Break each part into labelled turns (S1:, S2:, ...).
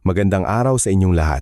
S1: Magandang araw sa inyong lahat.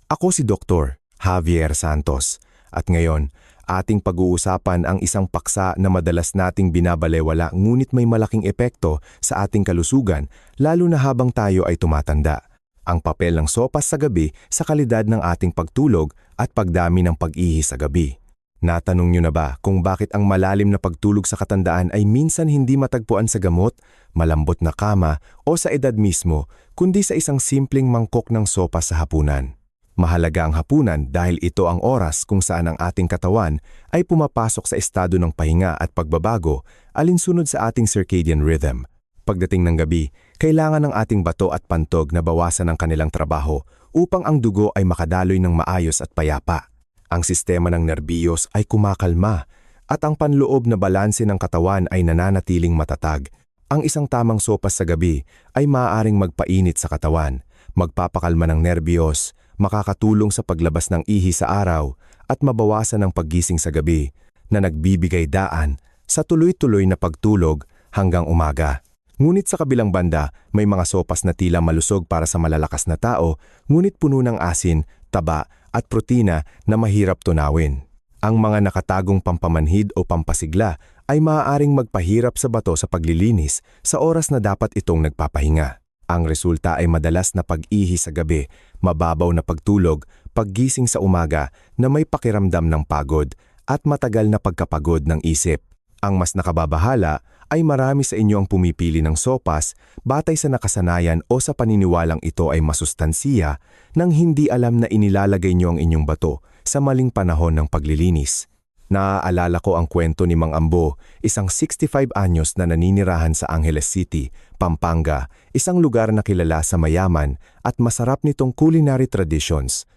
S1: Ako si Dr. Javier Santos at ngayon ating pag-uusapan ang isang paksa na madalas nating binabalewala ngunit may malaking epekto sa ating kalusugan lalo na habang tayo ay tumatanda. Ang papel ng sopas sa gabi sa kalidad ng ating pagtulog at pagdami ng pag-ihi sa gabi. Natanong niyo na ba kung bakit ang malalim na pagtulog sa katandaan ay minsan hindi matagpuan sa gamot, malambot na kama o sa edad mismo, kundi sa isang simpleng mangkok ng sopas sa hapunan? Mahalaga ang hapunan dahil ito ang oras kung saan ang ating katawan ay pumapasok sa estado ng pahinga at pagbabago alinsunod sa ating circadian rhythm. Pagdating ng gabi, kailangan ng ating bato at pantog na bawasan ang kanilang trabaho upang ang dugo ay makadaloy ng maayos at payapa. Ang sistema ng nerbiyos ay kumakalma at ang panloob na balanse ng katawan ay nananatiling matatag. Ang isang tamang sopas sa gabi ay maaaring magpainit sa katawan, magpapakalma ng nerbiyos, makakatulong sa paglabas ng ihi sa araw at mabawasan ang paggising sa gabi na nagbibigay daan sa tuloy-tuloy na pagtulog hanggang umaga. Ngunit sa kabilang banda, may mga sopas na tila malusog para sa malalakas na tao, ngunit puno ng asin, taba at protina na mahirap tunawin. Ang mga nakatagong pampamanhid o pampasigla ay maaaring magpahirap sa bato sa paglilinis sa oras na dapat itong nagpapahinga. Ang resulta ay madalas na pag-ihi sa gabi, mababaw na pagtulog, paggising sa umaga na may pakiramdam ng pagod at matagal na pagkapagod ng isip. Ang mas nakababahala ay marami sa inyo ang pumipili ng sopas batay sa nakasanayan o sa paniniwalang ito ay masustansiya nang hindi alam na inilalagay nyo ang inyong bato sa maling panahon ng paglilinis. Naaalala ko ang kwento ni Mang Ambo, isang 65 anyos na naninirahan sa Angeles City, Pampanga, isang lugar na kilala sa mayaman at masarap nitong culinary traditions.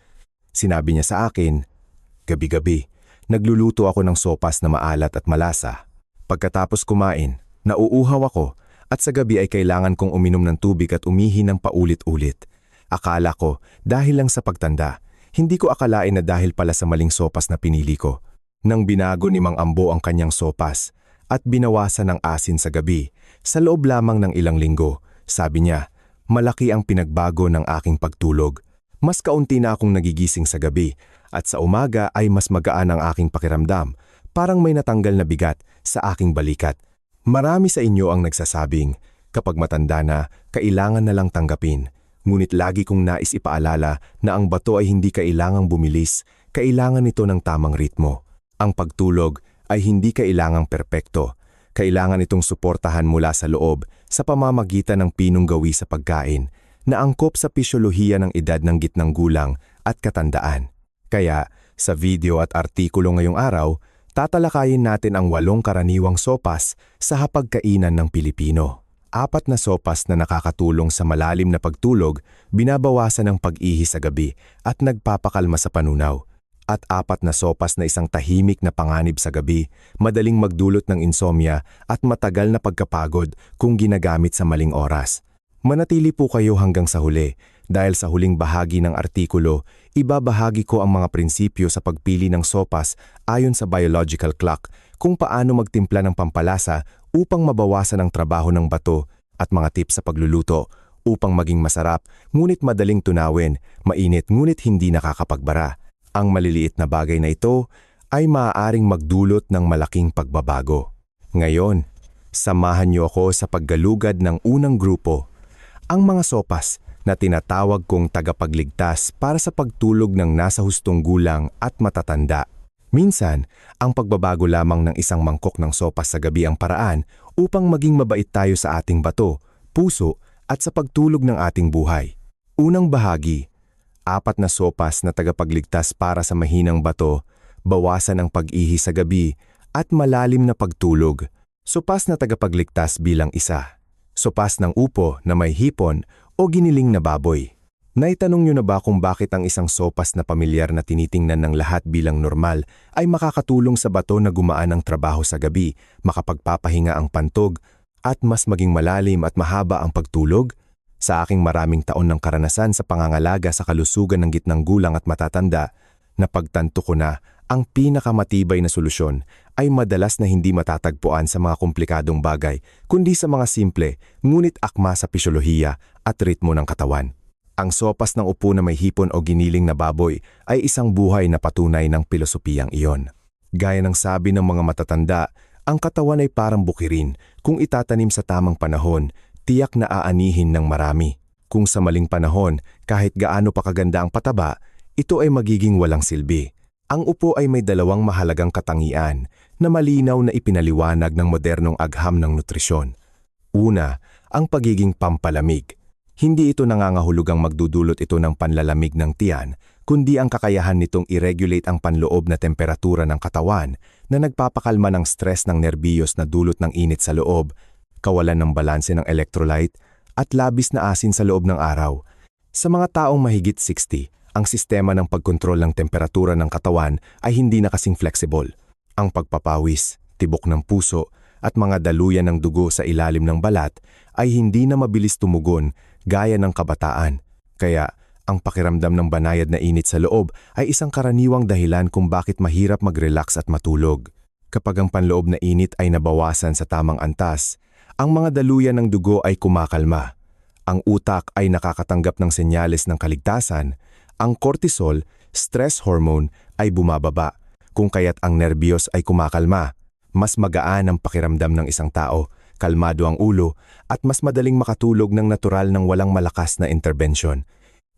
S1: Sinabi niya sa akin, gabi-gabi, nagluluto ako ng sopas na maalat at malasa. Pagkatapos kumain, nauuhaw ako at sa gabi ay kailangan kong uminom ng tubig at umihi ng paulit-ulit. Akala ko dahil lang sa pagtanda, hindi ko akalain na dahil pala sa maling sopas na pinili ko. Nang binago ni Mang Ambo ang kanyang sopas at binawasan ng asin sa gabi, sa loob lamang ng ilang linggo, sabi niya, malaki ang pinagbago ng aking pagtulog. Mas kaunti na akong nagigising sa gabi at sa umaga ay mas magaan ang aking pakiramdam, parang may natanggal na bigat sa aking balikat. Marami sa inyo ang nagsasabing, kapag matanda na, kailangan na lang tanggapin. Ngunit lagi kong nais ipaalala na ang bato ay hindi kailangang bumilis, kailangan nito ng tamang ritmo. Ang pagtulog ay hindi kailangang perpekto. Kailangan itong suportahan mula sa loob sa pamamagitan ng pinunggawi sa pagkain na angkop sa pisyolohiya ng edad ng gitnang gulang at katandaan. Kaya, sa video at artikulo ngayong araw, tatalakayin natin ang 8 karaniwang sopas sa hapagkainan ng Pilipino. 4 na sopas na nakakatulong sa malalim na pagtulog, binabawasan ang pag-ihi sa gabi at nagpapakalma sa panunaw. At 4 na sopas na isang tahimik na panganib sa gabi, madaling magdulot ng insomnia at matagal na pagkapagod kung ginagamit sa maling oras. Manatili po kayo hanggang sa huli dahil sa huling bahagi ng artikulo, ibabahagi ko ang mga prinsipyo sa pagpili ng sopas ayon sa biological clock, kung paano magtimpla ng pampalasa upang mabawasan ang trabaho ng bato at mga tips sa pagluluto upang maging masarap ngunit madaling tunawin, mainit ngunit hindi nakakapagbara. Ang maliliit na bagay na ito ay maaaring magdulot ng malaking pagbabago. Ngayon, samahan niyo ako sa paggalugad ng unang grupo, ang mga sopas na tinatawag kong tagapagligtas para sa pagtulog ng nasa hustong gulang at matatanda. Minsan, ang pagbabago lamang ng isang mangkok ng sopas sa gabi ang paraan upang maging mabait tayo sa ating bato, puso at sa pagtulog ng ating buhay. Unang bahagi, 4 na sopas na tagapagligtas para sa mahinang bato, bawasan ang pag-ihi sa gabi, at malalim na pagtulog. Sopas na tagapagligtas bilang 1. Sopas ng upo na may hipon o giniling na baboy. Naitanong niyo na ba kung bakit ang isang sopas na pamilyar na tinitingnan ng lahat bilang normal ay makakatulong sa bato na gumaan ang trabaho sa gabi, makapagpapahinga ang pantog, at mas maging malalim at mahaba ang pagtulog? Sa aking maraming taon ng karanasan sa pangangalaga sa kalusugan ng gitnang gulang at matatanda, napagtanto ko na ang pinakamatibay na solusyon ay madalas na hindi matatagpuan sa mga komplikadong bagay, kundi sa mga simple, ngunit akma sa pisyolohiya at ritmo ng katawan. Ang sopas ng upo na may hipon o giniling na baboy ay isang buhay na patunay ng pilosopiyang iyon. Gaya ng sabi ng mga matatanda, ang katawan ay parang bukirin. Kung itatanim sa tamang panahon, tiyak na aanihin ng marami. Kung sa maling panahon, kahit gaano pa kaganda ang pataba, ito ay magiging walang silbi. Ang upo ay may dalawang mahalagang katangian na malinaw na ipinaliwanag ng modernong agham ng nutrisyon. Una, ang pagiging pampalamig. Hindi ito nangangahulugang magdudulot ito ng panlalamig ng tiyan, kundi ang kakayahan nitong i-regulate ang panloob na temperatura ng katawan na nagpapakalma ng stress ng nerbiyos na dulot ng init sa loob, kawalan ng balanse ng electrolyte, at labis na asin sa loob ng araw. Sa mga taong mahigit 60, ang sistema ng pagkontrol ng temperatura ng katawan ay hindi na kasing flexible. Ang pagpapawis, tibok ng puso, at mga daluyan ng dugo sa ilalim ng balat ay hindi na mabilis tumugon gaya ng kabataan. Kaya, ang pakiramdam ng banayad na init sa loob ay isang karaniwang dahilan kung bakit mahirap mag-relax at matulog. Kapag ang panloob na init ay nabawasan sa tamang antas, ang mga daluyan ng dugo ay kumakalma. Ang utak ay nakakatanggap ng senyales ng kaligtasan. Ang cortisol, stress hormone, ay bumababa. Kung kaya't ang nerbiyos ay kumakalma, mas magaan ang pakiramdam ng isang tao, kalmado ang ulo, at mas madaling makatulog ng natural ng walang malakas na intervention.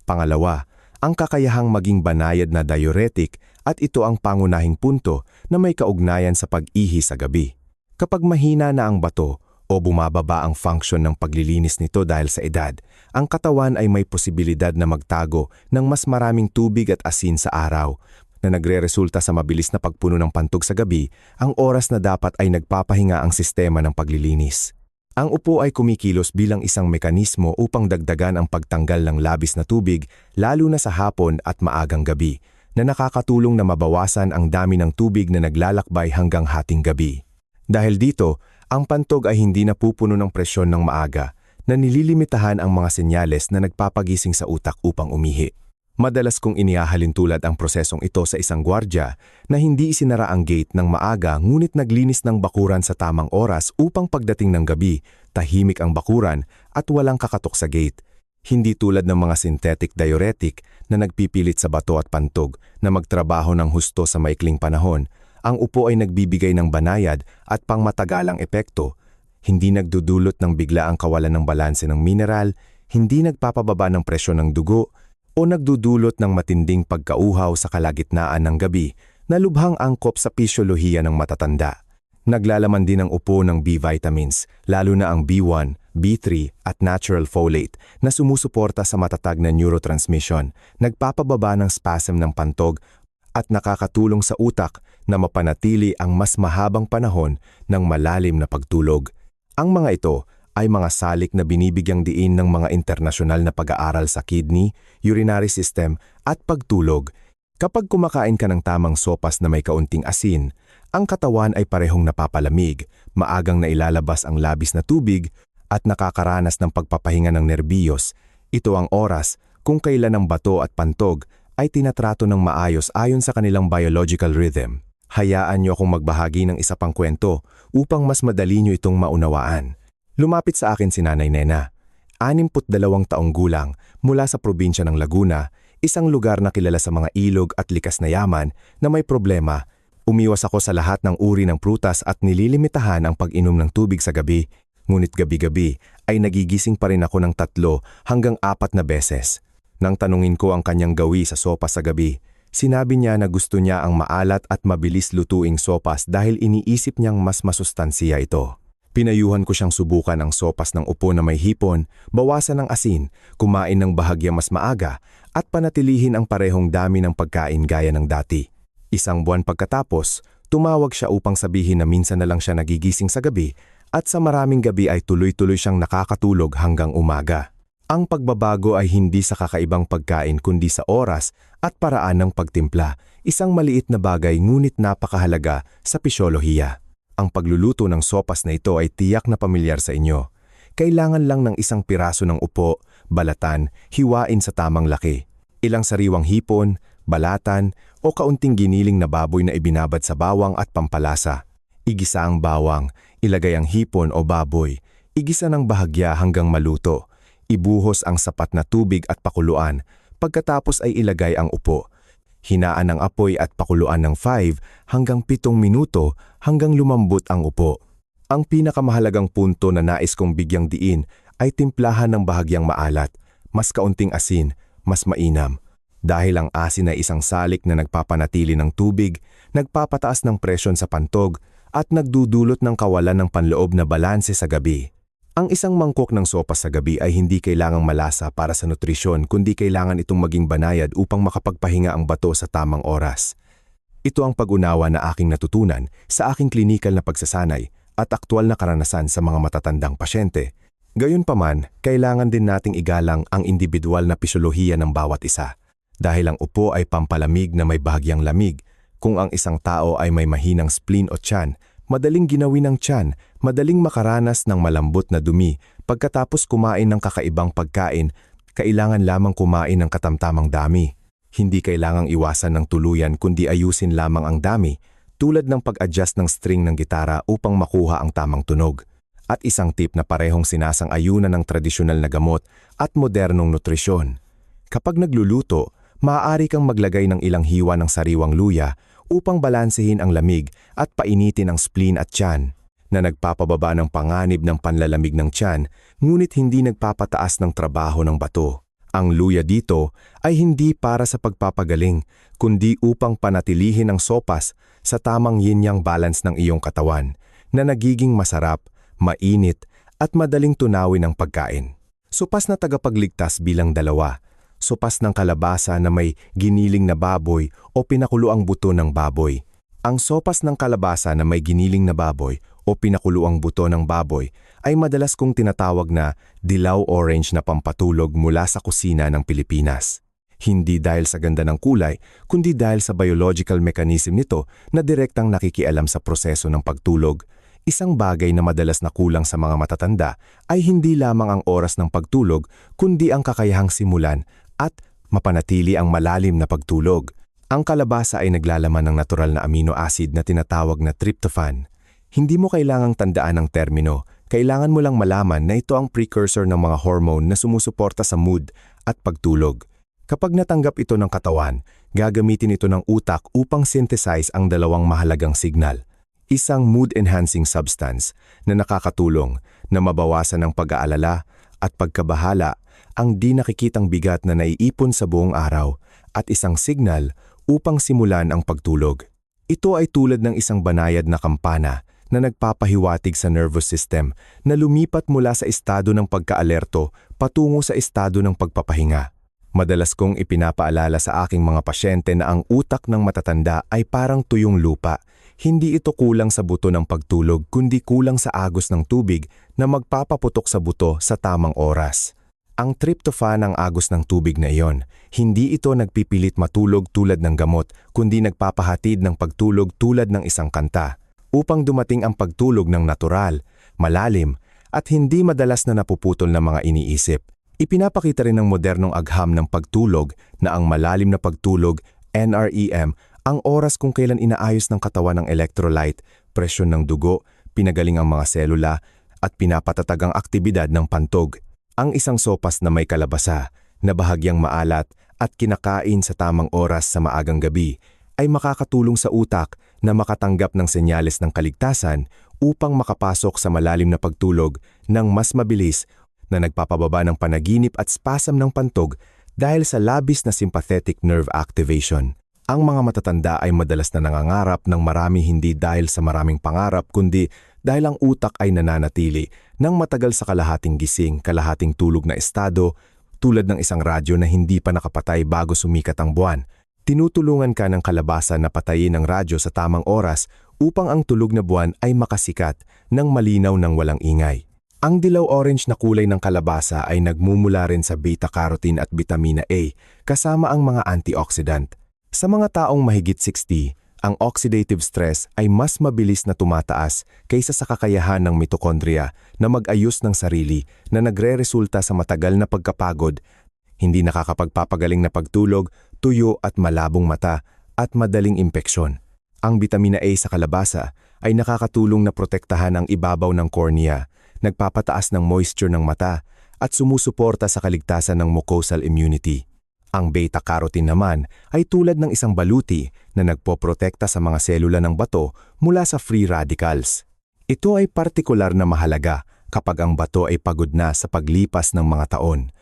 S1: Pangalawa, ang kakayahang maging banayad na diuretic, at ito ang pangunahing punto na may kaugnayan sa pag-ihi sa gabi. Kapag mahina na ang bato o bumababa ang function ng paglilinis nito dahil sa edad, ang katawan ay may posibilidad na magtago ng mas maraming tubig at asin sa araw, na nagre-resulta sa mabilis na pagpuno ng pantog sa gabi, ang oras na dapat ay nagpapahinga ang sistema ng paglilinis. Ang upo ay kumikilos bilang isang mekanismo upang dagdagan ang pagtanggal ng labis na tubig, lalo na sa hapon at maagang gabi, na nakakatulong na mabawasan ang dami ng tubig na naglalakbay hanggang hating gabi. Dahil dito, ang pantog ay hindi napupuno ng presyon ng maaga, na nililimitahan ang mga senyales na nagpapagising sa utak upang umihi. Madalas kong inihahalin tulad ang prosesong ito sa isang gwardya na hindi isinara ang gate ng maaga ngunit naglinis ng bakuran sa tamang oras upang pagdating ng gabi, tahimik ang bakuran at walang kakatok sa gate. Hindi tulad ng mga synthetic diuretic na nagpipilit sa bato at pantog na magtrabaho ng husto sa maikling panahon. Ang upo ay nagbibigay ng banayad at pangmatagalang epekto. Hindi nagdudulot ng biglaang kawalan ng balanse ng mineral, hindi nagpapababa ng presyon ng dugo, o nagdudulot ng matinding pagkauhaw sa kalagitnaan ng gabi na lubhang angkop sa pisyolohiya ng matatanda. Naglalaman din ang upo ng B vitamins, lalo na ang B1, B3 at natural folate na sumusuporta sa matatag na neurotransmission, nagpapababa ng spasm ng pantog at nakakatulong sa utak na mapanatili ang mas mahabang panahon ng malalim na pagtulog. Ang mga ito ay mga salik na binibigyang diin ng mga internasyonal na pag-aaral sa kidney, urinary system at pagtulog. Kapag kumakain ka ng tamang sopas na may kaunting asin, ang katawan ay parehong napapalamig, maagang nailalabas ang labis na tubig at nakakaranas ng pagpapahinga ng nerbiyos. Ito ang oras kung kailan ang bato at pantog ay tinatrato ng maayos ayon sa kanilang biological rhythm. Hayaan niyo akong magbahagi ng isa pang kwento upang mas madali niyo itong maunawaan. Lumapit sa akin si Nanay Nena, 62 taong gulang, mula sa probinsya ng Laguna, isang lugar na kilala sa mga ilog at likas na yaman na may problema. Umiwas ako sa lahat ng uri ng prutas at nililimitahan ang pag-inom ng tubig sa gabi, ngunit gabi-gabi ay nagigising pa rin ako ng 3 hanggang 4 na beses. Nang tanungin ko ang kanyang gawi sa sopas sa gabi, sinabi niya na gusto niya ang maalat at mabilis lutuing sopas dahil iniisip niyang mas masustansiya ito. Pinayuhan ko siyang subukan ang sopas ng upo na may hipon, bawasan ng asin, kumain ng bahagya mas maaga, at panatilihin ang parehong dami ng pagkain gaya ng dati. 1 buwan pagkatapos, tumawag siya upang sabihin na minsan na lang siya nagigising sa gabi at sa maraming gabi ay tuloy-tuloy siyang nakakatulog hanggang umaga. Ang pagbabago ay hindi sa kakaibang pagkain kundi sa oras at paraan ng pagtimpla, isang maliit na bagay ngunit napakahalaga sa pisyolohiya. Ang pagluluto ng sopas na ito ay tiyak na pamilyar sa inyo. Kailangan lang ng isang piraso ng upo, balatan, hiwain sa tamang laki. Ilang sariwang hipon, balatan, o kaunting giniling na baboy na ibinabad sa bawang at pampalasa. Igisa ang bawang, ilagay ang hipon o baboy, igisa ng bahagya hanggang maluto. Ibuhos ang sapat na tubig at pakuluan, pagkatapos ay ilagay ang upo. Hinaan ang apoy at pakuluan ng 5 hanggang 7 minuto hanggang lumambot ang upo. Ang pinakamahalagang punto na nais kong bigyang diin ay timplahan ng bahagyang maalat, mas kaunting asin, mas mainam. Dahil ang asin ay isang salik na nagpapanatili ng tubig, nagpapataas ng presyon sa pantog, at nagdudulot ng kawalan ng panloob na balanse sa gabi. Ang isang mangkok ng sopas sa gabi ay hindi kailangang malasa para sa nutrisyon kundi kailangan itong maging banayad upang makapagpahinga ang bato sa tamang oras. Ito ang pag-unawa na aking natutunan sa aking klinikal na pagsasanay at aktwal na karanasan sa mga matatandang pasyente. Gayunpaman, kailangan din nating igalang ang individual na pisyolohiya ng bawat isa. Dahil ang upo ay pampalamig na may bahagyang lamig, kung ang isang tao ay may mahinang spleen o tiyan, madaling ginawin ng tiyan, madaling makaranas ng malambot na dumi. Pagkatapos kumain ng kakaibang pagkain, kailangan lamang kumain ng katamtamang dami. Hindi kailangang iwasan ng tuluyan kundi ayusin lamang ang dami, tulad ng pag-adjust ng string ng gitara upang makuha ang tamang tunog. At isang tip na parehong sinasang-ayunan ng tradisyonal na gamot at modernong nutrisyon. Kapag nagluluto, maaari kang maglagay ng ilang hiwa ng sariwang luya upang balansehin ang lamig at painitin ang spleen at tiyan, na nagpapababa ng panganib ng panlalamig ng tiyan, ngunit hindi nagpapataas ng trabaho ng bato. Ang luya dito ay hindi para sa pagpapagaling, kundi upang panatilihin ang sopas sa tamang yin-yang balance ng iyong katawan, na nagiging masarap, mainit, at madaling tunawin ang pagkain. Sopas na tagapagligtas bilang 2. Sopas ng kalabasa na may giniling na baboy o pinakuluang buto ng baboy. Ang sopas ng kalabasa na may giniling na baboy o pinakuluang buto ng baboy ay madalas kong tinatawag na dilaw orange na pampatulog mula sa kusina ng Pilipinas. Hindi dahil sa ganda ng kulay, kundi dahil sa biological mechanism nito na direktang nakikialam sa proseso ng pagtulog. Isang bagay na madalas na kulang sa mga matatanda ay hindi lamang ang oras ng pagtulog, kundi ang kakayahang simulan at mapanatili ang malalim na pagtulog. Ang kalabasa ay naglalaman ng natural na amino acid na tinatawag na tryptophan. Hindi mo kailangang tandaan ang termino, kailangan mo lang malaman na ito ang precursor ng mga hormone na sumusuporta sa mood at pagtulog. Kapag natanggap ito ng katawan, gagamitin ito ng utak upang synthesize ang 2 mahalagang signal. Isang mood-enhancing substance na nakakatulong na mabawasan ang pag-aalala at pagkabahala, ang di nakikitang bigat na naiipon sa buong araw, at isang signal upang simulan ang pagtulog. Ito ay tulad ng isang banayad na kampana na nagpapahiwatig sa nervous system na lumipat mula sa estado ng pagkaalerto patungo sa estado ng pagpapahinga. Madalas kong ipinapaalala sa aking mga pasyente na ang utak ng matatanda ay parang tuyong lupa. Hindi ito kulang sa buto ng pagtulog kundi kulang sa agos ng tubig na magpapaputok sa buto sa tamang oras. Ang tryptophan ang agos ng tubig na iyon. Hindi ito nagpipilit matulog tulad ng gamot, kundi nagpapahatid ng pagtulog tulad ng isang kanta, upang dumating ang pagtulog ng natural, malalim, at hindi madalas na napuputol na mga iniisip. Ipinapakita rin ng modernong agham ng pagtulog na ang malalim na pagtulog, NREM, ang oras kung kailan inaayos ng katawan ng electrolyte, presyon ng dugo, pinagaling ang mga selula, at pinapatatag ang aktibidad ng pantog. Ang isang sopas na may kalabasa, na bahagyang maalat at kinakain sa tamang oras sa maagang gabi ay makakatulong sa utak na makatanggap ng senyales ng kaligtasan upang makapasok sa malalim na pagtulog ng mas mabilis na nagpapababa ng panaginip at spasm ng pantog dahil sa labis na sympathetic nerve activation. Ang mga matatanda ay madalas na nangangarap ng marami hindi dahil sa maraming pangarap kundi dahil ang utak ay nananatili ng matagal sa kalahating gising, kalahating tulog na estado, tulad ng isang radyo na hindi pa nakapatay bago sumikat ang buwan. Tinutulungan ka ng kalabasa na patayin ang radyo sa tamang oras upang ang tulog na buwan ay makasikat ng malinaw ng walang ingay. Ang dilaw-orange na kulay ng kalabasa ay nagmumula rin sa beta-carotene at vitamina A kasama ang mga antioxidant. Sa mga taong mahigit 60, ang oxidative stress ay mas mabilis na tumataas kaysa sa kakayahan ng mitokondriya na mag-ayos ng sarili na nagre-resulta sa matagal na pagkapagod, hindi nakakapagpapagaling na pagtulog, tuyo at malabong mata at madaling impeksyon. Ang vitamina A sa kalabasa ay nakakatulong na protektahan ang ibabaw ng kornea, nagpapataas ng moisture ng mata at sumusuporta sa kaligtasan ng mucosal immunity. Ang beta-carotene naman ay tulad ng isang baluti na nagpoprotekta sa mga selula ng bato mula sa free radicals. Ito ay partikular na mahalaga kapag ang bato ay pagod na sa paglipas ng mga taon.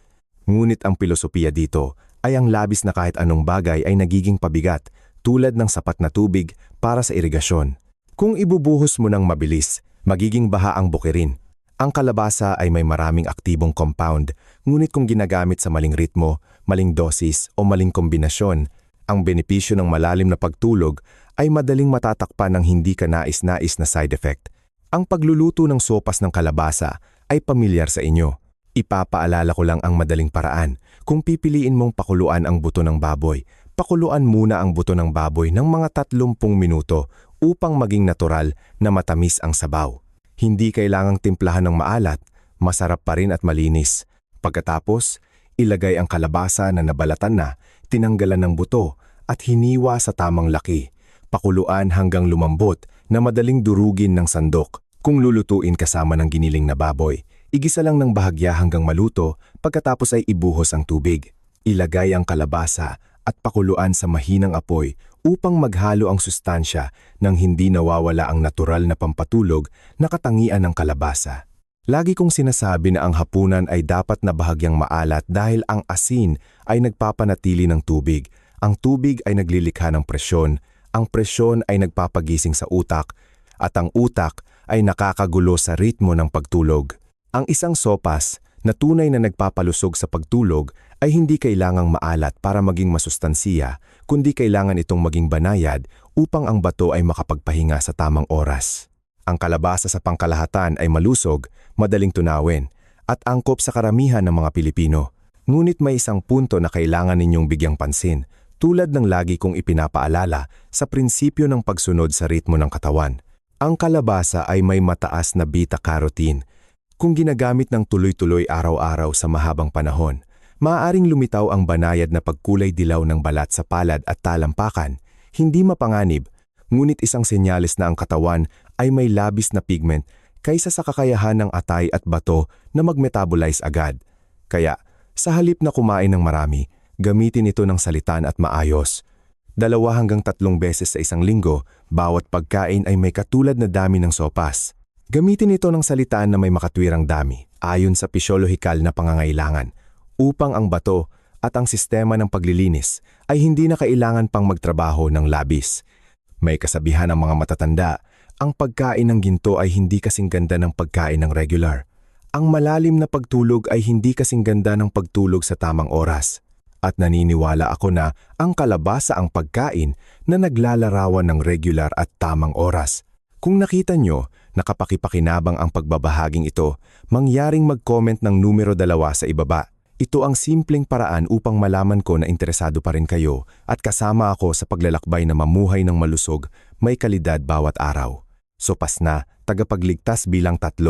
S1: Ngunit ang pilosopiya dito ay ang labis na kahit anong bagay ay nagiging pabigat tulad ng sapat na tubig para sa irigasyon. Kung ibubuhos mo ng mabilis, magiging baha ang bukirin. Ang kalabasa ay may maraming aktibong compound, ngunit kung ginagamit sa maling ritmo, maling dosis o maling kombinasyon, ang benepisyo ng malalim na pagtulog ay madaling matatakpan ng hindi ka nais-nais na side effect. Ang pagluluto ng sopas ng kalabasa ay pamilyar sa inyo. Ipapaalala ko lang ang madaling paraan. Kung pipiliin mong pakuluan ang buto ng baboy, pakuluan muna ang buto ng baboy ng mga 30 minuto upang maging natural na matamis ang sabaw. Hindi kailangang timplahan ng maalat, masarap pa rin at malinis. Pagkatapos, ilagay ang kalabasa na nabalatan na, tinanggalan ng buto at hiniwa sa tamang laki. Pakuluan hanggang lumambot na madaling durugin ng sandok. Kung lulutuin kasama ng giniling na baboy, igisa lang ng bahagya hanggang maluto, pagkatapos ay ibuhos ang tubig. Ilagay ang kalabasa at pakuluan sa mahinang apoy upang maghalo ang sustansya nang hindi nawawala ang natural na pampatulog na katangian ng kalabasa. Lagi kong sinasabi na ang hapunan ay dapat na bahagyang maalat dahil ang asin ay nagpapanatili ng tubig. Ang tubig ay naglilikha ng presyon, ang presyon ay nagpapagising sa utak, at ang utak ay nakakagulo sa ritmo ng pagtulog. Ang isang sopas na tunay na nagpapalusog sa pagtulog ay hindi kailangang maalat para maging masustansiya, kundi kailangan itong maging banayad upang ang bato ay makapagpahinga sa tamang oras. Ang kalabasa sa pangkalahatan ay malusog, madaling tunawin, at angkop sa karamihan ng mga Pilipino. Ngunit may isang punto na kailangan ninyong bigyang pansin, tulad ng lagi kong ipinapaalala sa prinsipyo ng pagsunod sa ritmo ng katawan. Ang kalabasa ay may mataas na beta-carotene. Kung ginagamit ng tuloy-tuloy araw-araw sa mahabang panahon, maaaring lumitaw ang banayad na pagkulay dilaw ng balat sa palad at talampakan. Hindi mapanganib, ngunit isang senyales na ang katawan ay may labis na pigment kaysa sa kakayahan ng atay at bato na mag-metabolize agad. Kaya, sa halip na kumain ng marami, gamitin ito ng salitan at maayos. 2 hanggang 3 beses sa isang linggo, bawat pagkain ay may katulad na dami ng sopas. Gamitin ito ng salitaan na may makatwirang dami, ayon sa pisyolohikal na pangangailangan, upang ang bato at ang sistema ng paglilinis ay hindi na kailangan pang magtrabaho ng labis. May kasabihan ng mga matatanda, ang pagkain ng ginto ay hindi kasing ganda ng pagkain ng regular. Ang malalim na pagtulog ay hindi kasing ganda ng pagtulog sa tamang oras. At naniniwala ako na ang kalabasa ang pagkain na naglalarawan ng regular at tamang oras. Kung nakita nyo, nakapakipakinabang ang pagbabahaging ito, mangyaring mag-comment ng numero 2 sa ibaba. Ito ang simpleng paraan upang malaman ko na interesado pa rin kayo at kasama ako sa paglalakbay na mamuhay ng malusog, may kalidad bawat araw. Sopas na, tagapagligtas bilang 3.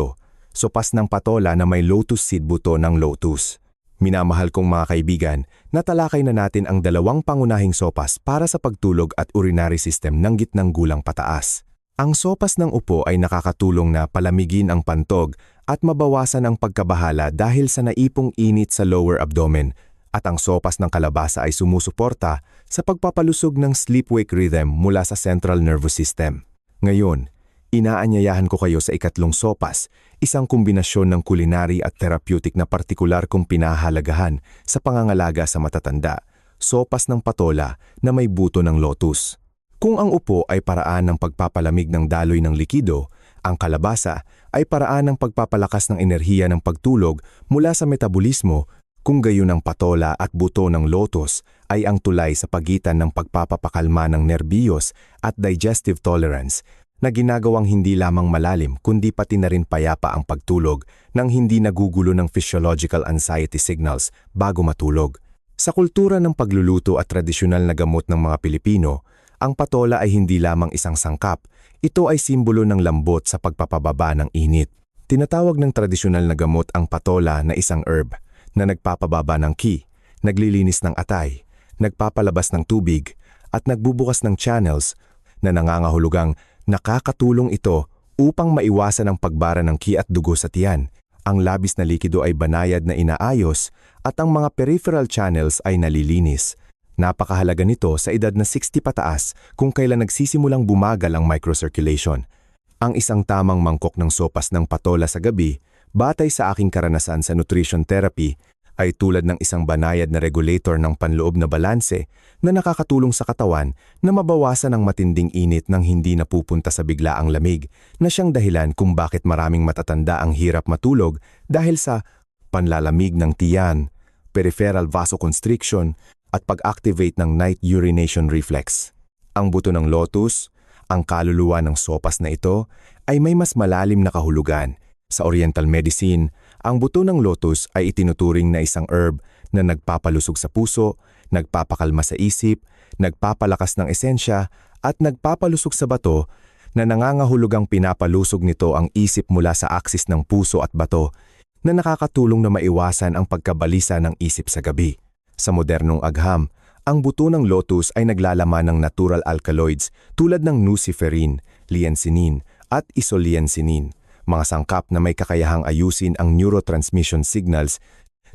S1: Sopas ng patola na may lotus seed buto ng lotus. Minamahal kong mga kaibigan, natalakay na natin ang 2 pangunahing sopas para sa pagtulog at urinary system ng gitnang gulang pataas. Ang sopas ng upo ay nakakatulong na palamigin ang pantog at mabawasan ang pagkabahala dahil sa naipong init sa lower abdomen, at ang sopas ng kalabasa ay sumusuporta sa pagpapalusog ng sleep-wake rhythm mula sa central nervous system. Ngayon, inaanyayahan ko kayo sa ikatlong sopas, isang kombinasyon ng culinary at therapeutic na partikular kong pinahahalagahan sa pangangalaga sa matatanda, sopas ng patola na may buto ng lotus. Kung ang upo ay paraan ng pagpapalamig ng daloy ng likido, ang kalabasa ay paraan ng pagpapalakas ng enerhiya ng pagtulog mula sa metabolismo, kung gayon ang patola at buto ng lotus ay ang tulay sa pagitan ng pagpapapakalma ng nerbiyos at digestive tolerance na ginagawang hindi lamang malalim kundi pati na rin payapa ang pagtulog nang hindi nagugulo ng physiological anxiety signals bago matulog. Sa kultura ng pagluluto at tradisyonal na gamot ng mga Pilipino, ang patola ay hindi lamang isang sangkap, ito ay simbolo ng lambot sa pagpapababa ng init. Tinatawag ng tradisyonal na gamot ang patola na isang herb na nagpapababa ng qi, naglilinis ng atay, nagpapalabas ng tubig, at nagbubukas ng channels na nangangahulugang nakakatulong ito upang maiwasan ang pagbara ng qi at dugo sa tiyan. Ang labis na likido ay banayad na inaayos at ang mga peripheral channels ay nalilinis. Napakahalaga nito sa edad na 60 pataas kung kailan nagsisimulang bumagal ang microcirculation. Ang isang tamang mangkok ng sopas ng patola sa gabi, batay sa aking karanasan sa nutrition therapy, ay tulad ng isang banayad na regulator ng panloob na balanse na nakakatulong sa katawan na mabawasan ang matinding init nang hindi napupunta sa biglaang lamig, na siyang dahilan kung bakit maraming matatanda ang hirap matulog dahil sa panlalamig ng tiyan, peripheral vasoconstriction, at pag-activate ng night urination reflex. Ang buto ng lotus, ang kaluluwa ng sopas na ito, ay may mas malalim na kahulugan. Sa Oriental Medicine, ang buto ng lotus ay itinuturing na isang herb na nagpapalusog sa puso, nagpapakalma sa isip, nagpapalakas ng esensya, at nagpapalusog sa bato, na nangangahulugang pinapalusog nito ang isip mula sa aksis ng puso at bato, na nakakatulong na maiwasan ang pagkabalisa ng isip sa gabi. Sa modernong agham, ang buto ng lotus ay naglalaman ng natural alkaloids tulad ng nuciferin, liancinin, at isoliancinin, mga sangkap na may kakayahang ayusin ang neurotransmission signals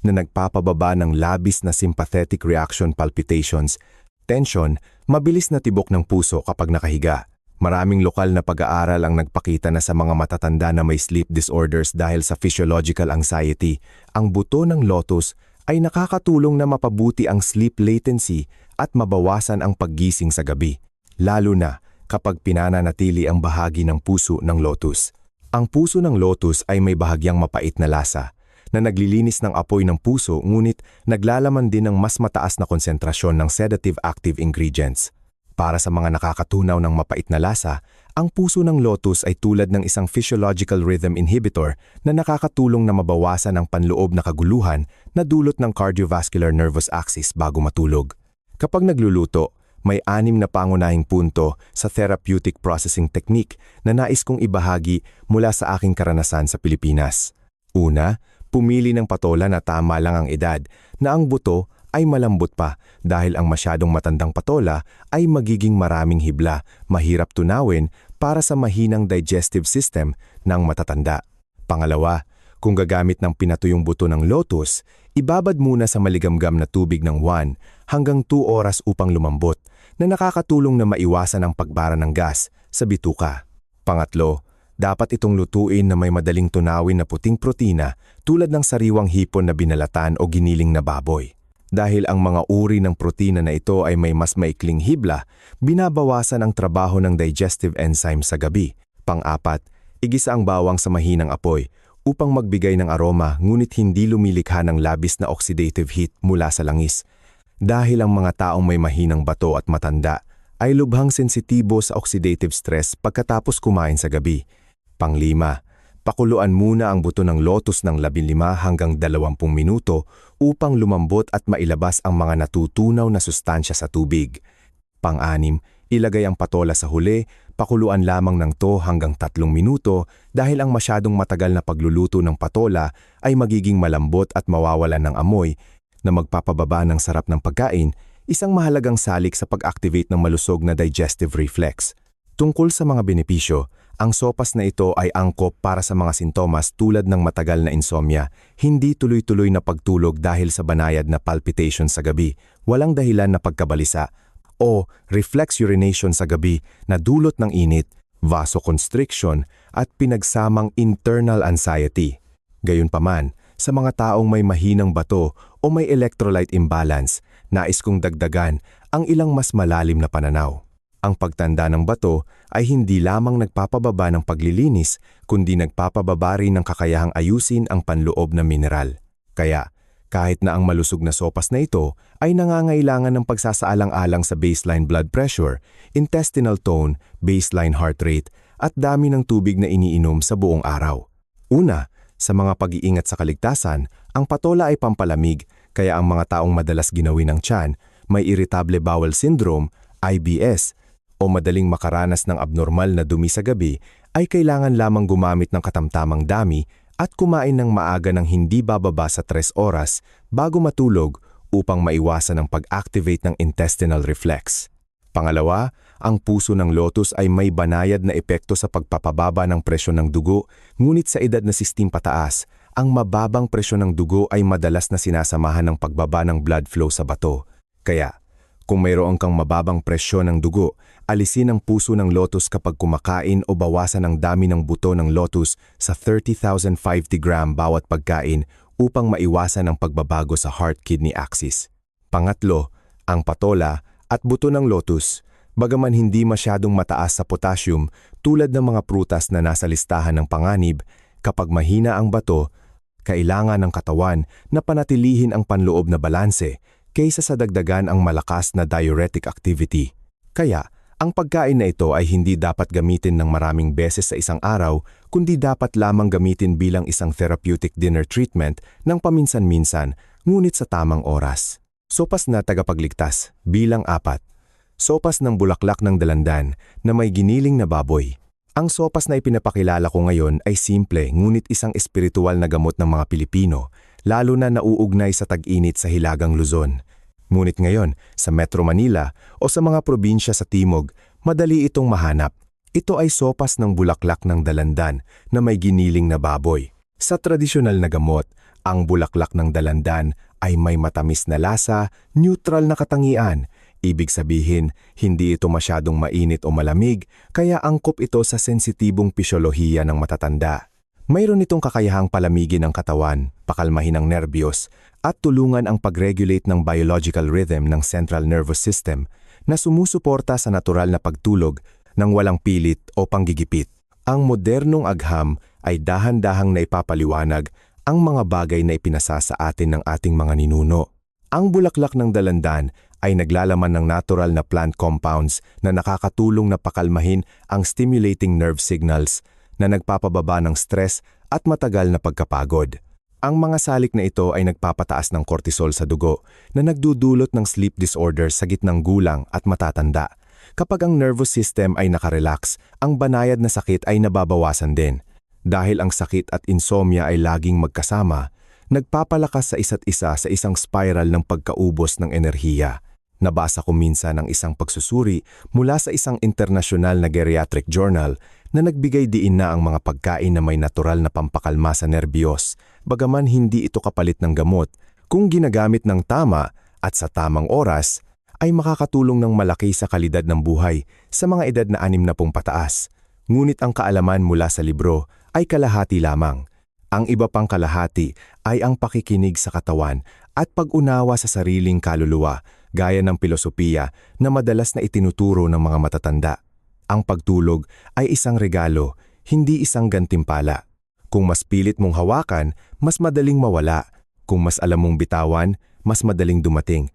S1: na nagpapababa ng labis na sympathetic reaction palpitations, tension, mabilis na tibok ng puso kapag nakahiga. Maraming lokal na pag-aaral ang nagpakita na sa mga matatanda na may sleep disorders dahil sa physiological anxiety, ang buto ng lotus ay nakakatulong na mapabuti ang sleep latency at mabawasan ang paggising sa gabi, lalo na kapag pinananatili ang bahagi ng puso ng lotus. Ang puso ng lotus ay may bahagyang mapait na lasa na naglilinis ng apoy ng puso, ngunit naglalaman din ng mas mataas na konsentrasyon ng sedative active ingredients. Para sa mga nakakatunaw ng mapait na lasa, ang puso ng lotus ay tulad ng isang physiological rhythm inhibitor na nakakatulong na mabawasan ang panloob na kaguluhan na dulot ng cardiovascular nervous axis bago matulog. Kapag nagluluto, may 6 na pangunahing punto sa therapeutic processing technique na nais kong ibahagi mula sa aking karanasan sa Pilipinas. Una, pumili ng patola na tama lang ang edad, na ang buto ay malambot pa dahil ang masyadong matandang patola ay magiging maraming hibla, mahirap tunawin para sa mahinang digestive system ng matatanda. Pangalawa, kung gagamit ng pinatuyong buto ng lotus, ibabad muna sa maligamgam na tubig ng 1 hanggang 2 oras upang lumambot, na nakakatulong na maiwasan ang pagbara ng gas sa bituka. Pangatlo, dapat itong lutuin na may madaling tunawin na puting protina tulad ng sariwang hipon na binalatan o giniling na baboy. Dahil ang mga uri ng protina na ito ay may mas maikling hibla, binabawasan ang trabaho ng digestive enzyme sa gabi. Pang-apat, igisa ang bawang sa mahinang apoy upang magbigay ng aroma, ngunit hindi lumilikha ng labis na oxidative heat mula sa langis. Dahil ang mga taong may mahinang bato at matanda ay lubhang sensitibo sa oxidative stress pagkatapos kumain sa gabi. Panglima, pakuluan muna ang buto ng lotus ng 15 hanggang 20 minuto upang lumambot at mailabas ang mga natutunaw na sustansya sa tubig. Pang-anim, ilagay ang patola sa huli, pakuluan lamang ng 2 hanggang 3 minuto dahil ang masyadong matagal na pagluluto ng patola ay magiging malambot at mawawalan ng amoy na magpapababa ng sarap ng pagkain, isang mahalagang salik sa pag-activate ng malusog na digestive reflex. Tungkol sa mga benepisyo, ang sopas na ito ay angkop para sa mga sintomas tulad ng matagal na insomnia, hindi tuloy-tuloy na pagtulog dahil sa banayad na palpitation sa gabi, walang dahilan na pagkabalisa, o reflex urination sa gabi na dulot ng init, vasoconstriction, at pinagsamang internal anxiety. Gayunpaman, sa mga taong may mahinang bato o may electrolyte imbalance, nais kong dagdagan ang ilang mas malalim na pananaw. Ang pagtanda ng bato ay hindi lamang nagpapababa ng paglilinis, kundi nagpapababa rin ng kakayahang ayusin ang panloob na mineral. Kaya, kahit na ang malusog na sopas na ito ay nangangailangan ng pagsasaalang-alang sa baseline blood pressure, intestinal tone, baseline heart rate, at dami ng tubig na iniinom sa buong araw. Una, sa mga pag-iingat sa kaligtasan, ang patola ay pampalamig, kaya ang mga taong madalas ginawin ng tiyan, may irritable bowel syndrome, IBS, o madaling makaranas ng abnormal na dumi sa gabi, ay kailangan lamang gumamit ng katamtamang dami at kumain ng maaga ng hindi bababa sa 3 oras bago matulog upang maiwasan ang pag-activate ng intestinal reflex. Pangalawa, ang puso ng lotus ay may banayad na epekto sa pagpapababa ng presyon ng dugo, ngunit sa edad na 60 pataas, ang mababang presyon ng dugo ay madalas na sinasamahan ng pagbaba ng blood flow sa bato. Kaya, kung mayroon kang mababang presyon ng dugo, alisin ang puso ng lotus kapag kumakain o bawasan ang dami ng buto ng lotus sa 30,050 gram bawat pagkain upang maiwasan ang pagbabago sa heart-kidney axis. Pangatlo, ang patola at buto ng lotus. Bagaman hindi masyadong mataas sa potassium tulad ng mga prutas na nasa listahan ng panganib, kapag mahina ang bato, kailangan ng katawan na panatilihin ang panloob na balanse kaysa sa dagdagan ang malakas na diuretic activity. Kaya, ang pagkain na ito ay hindi dapat gamitin ng maraming beses sa isang araw, kundi dapat lamang gamitin bilang isang therapeutic dinner treatment ng paminsan-minsan, ngunit sa tamang oras. Sopas na tagapagligtas, bilang 4. Sopas ng bulaklak ng dalandan na may giniling na baboy. Ang sopas na ipinapakilala ko ngayon ay simple ngunit isang espiritual na gamot ng mga Pilipino, lalo na nauugnay sa tag-init sa Hilagang Luzon. Ngunit ngayon, sa Metro Manila o sa mga probinsya sa Timog, madali itong mahanap. Ito ay sopas ng bulaklak ng dalandan na may giniling na baboy. Sa tradisyonal na gamot, ang bulaklak ng dalandan ay may matamis na lasa, neutral na katangian. Ibig sabihin, hindi ito masyadong mainit o malamig, kaya angkop ito sa sensitibong pisyolohiya ng matatanda. Mayroon itong kakayahang palamigin ang katawan, pakalmahin ang nerbiyos, at tulungan ang pag-regulate ng biological rhythm ng central nervous system na sumusuporta sa natural na pagtulog ng walang pilit o panggigipit. Ang modernong agham ay dahan-dahang naipapaliwanag ang mga bagay na ipinasa sa atin ng ating mga ninuno. Ang bulaklak ng dalandan ay naglalaman ng natural na plant compounds na nakakatulong na pakalmahin ang stimulating nerve signals na nagpapababa ng stress at matagal na pagkapagod. Ang mga salik na ito ay nagpapataas ng cortisol sa dugo na nagdudulot ng sleep disorders sa gitnang gulang at matatanda. Kapag ang nervous system ay nakarelax, ang banayad na sakit ay nababawasan din. Dahil ang sakit at insomnia ay laging magkasama, nagpapalakas sa isa't isa sa isang spiral ng pagkaubos ng enerhiya. Nabasa ko minsan ang isang pagsusuri mula sa isang internasyonal na geriatric journal na nagbigay diin na ang mga pagkain na may natural na pampakalma sa nerbiyos, bagaman hindi ito kapalit ng gamot, kung ginagamit ng tama at sa tamang oras, ay makakatulong ng malaki sa kalidad ng buhay sa mga edad na 60 pataas. Ngunit ang kaalaman mula sa libro ay kalahati lamang. Ang iba pang kalahati ay ang pakikinig sa katawan at pag-unawa sa sariling kaluluwa, gaya ng pilosopiya na madalas na itinuturo ng mga matatanda. Ang pagtulog ay isang regalo, hindi isang gantimpala. Kung mas pilit mong hawakan, mas madaling mawala. Kung mas alam mong bitawan, mas madaling dumating.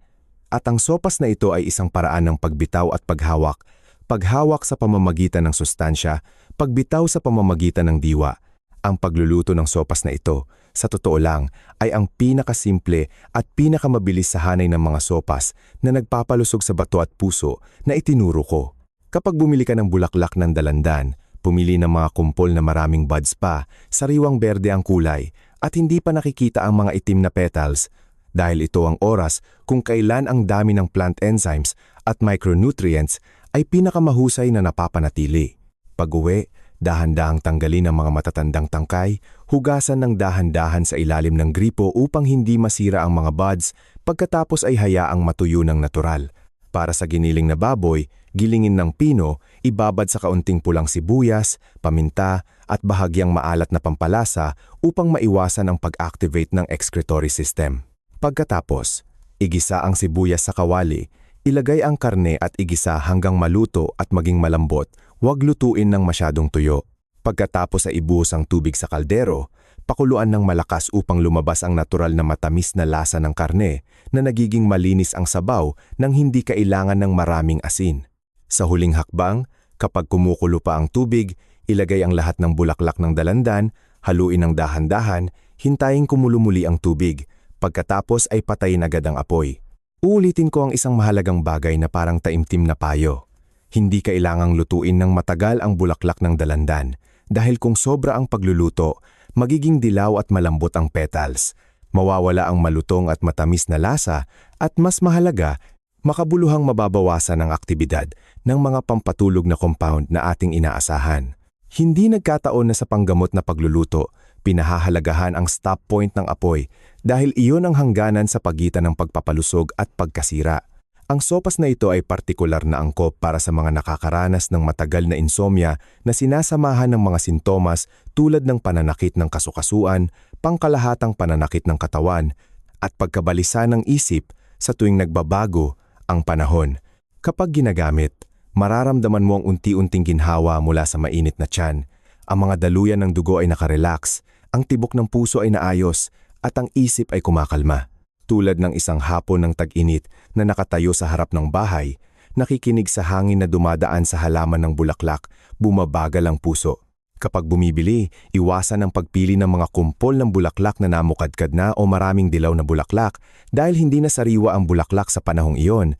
S1: At ang sopas na ito ay isang paraan ng pagbitaw at paghawak. Paghawak sa pamamagitan ng sustansya, pagbitaw sa pamamagitan ng diwa. Ang pagluluto ng sopas na ito, sa totoo lang, ay ang pinakasimple at pinakamabilis sa hanay ng mga sopas na nagpapalusog sa bato at puso na itinuro ko. Kapag bumili ka ng bulaklak ng dalandan, pumili ng mga kumpol na maraming buds pa, sariwang berde ang kulay, at hindi pa nakikita ang mga itim na petals, dahil ito ang oras kung kailan ang dami ng plant enzymes at micronutrients ay pinakamahusay na napapanatili. Pag-uwi, dahan-dahang tanggalin ang mga matatandang tangkay, hugasan ng dahan-dahan sa ilalim ng gripo upang hindi masira ang mga buds, pagkatapos ay hayaang matuyo ng natural. Para sa giniling na baboy, gilingin ng pino, ibabad sa kaunting pulang sibuyas, paminta at bahagyang maalat na pampalasa upang maiwasan ang pag-activate ng excretory system. Pagkatapos, igisa ang sibuyas sa kawali, ilagay ang karne at igisa hanggang maluto at maging malambot. Huwag lutuin ng masyadong tuyo. Pagkatapos ay ibuhos ang tubig sa kaldero, pakuluan ng malakas upang lumabas ang natural na matamis na lasa ng karne na nagiging malinis ang sabaw nang hindi kailangan ng maraming asin. Sa huling hakbang, kapag kumukulo pa ang tubig, ilagay ang lahat ng bulaklak ng dalandan, haluin ng dahan-dahan, hintayin kumulo muli ang tubig. Pagkatapos ay patayin agad ang apoy. Uulitin ko ang isang mahalagang bagay na parang taimtim na payo. Hindi kailangang lutuin ng matagal ang bulaklak ng dalandan dahil kung sobra ang pagluluto, magiging dilaw at malambot ang petals. Mawawala ang malutong at matamis na lasa at mas mahalaga, makabuluhang mababawasan ang aktibidad ng mga pampatulog na compound na ating inaasahan. Hindi nagkataon na sa panggamot na pagluluto, Pinahahalagahan ang stop point ng apoy dahil iyon ang hangganan sa pagitan ng pagpapalusog at pagkasira. Ang sopas na ito ay partikular na angkop para sa mga nakakaranas ng matagal na insomnia na sinasamahan ng mga sintomas tulad ng pananakit ng kasukasuan, pangkalahatang pananakit ng katawan, at pagkabalisa ng isip sa tuwing nagbabago ang panahon. Kapag ginagamit, mararamdaman mo ang unti-unting ginhawa mula sa mainit na tiyan. Ang mga daluyan ng dugo ay nakarelax, ang tibok ng puso ay naayos, at ang isip ay kumakalma. Tulad ng isang hapon ng tag-init na nakatayo sa harap ng bahay, nakikinig sa hangin na dumadaan sa halaman ng bulaklak, bumabagal ang puso. Kapag bumibili, iwasan ang pagpili ng mga kumpol ng bulaklak na namukadkad na o maraming dilaw na bulaklak dahil hindi na sariwa ang bulaklak sa panahong iyon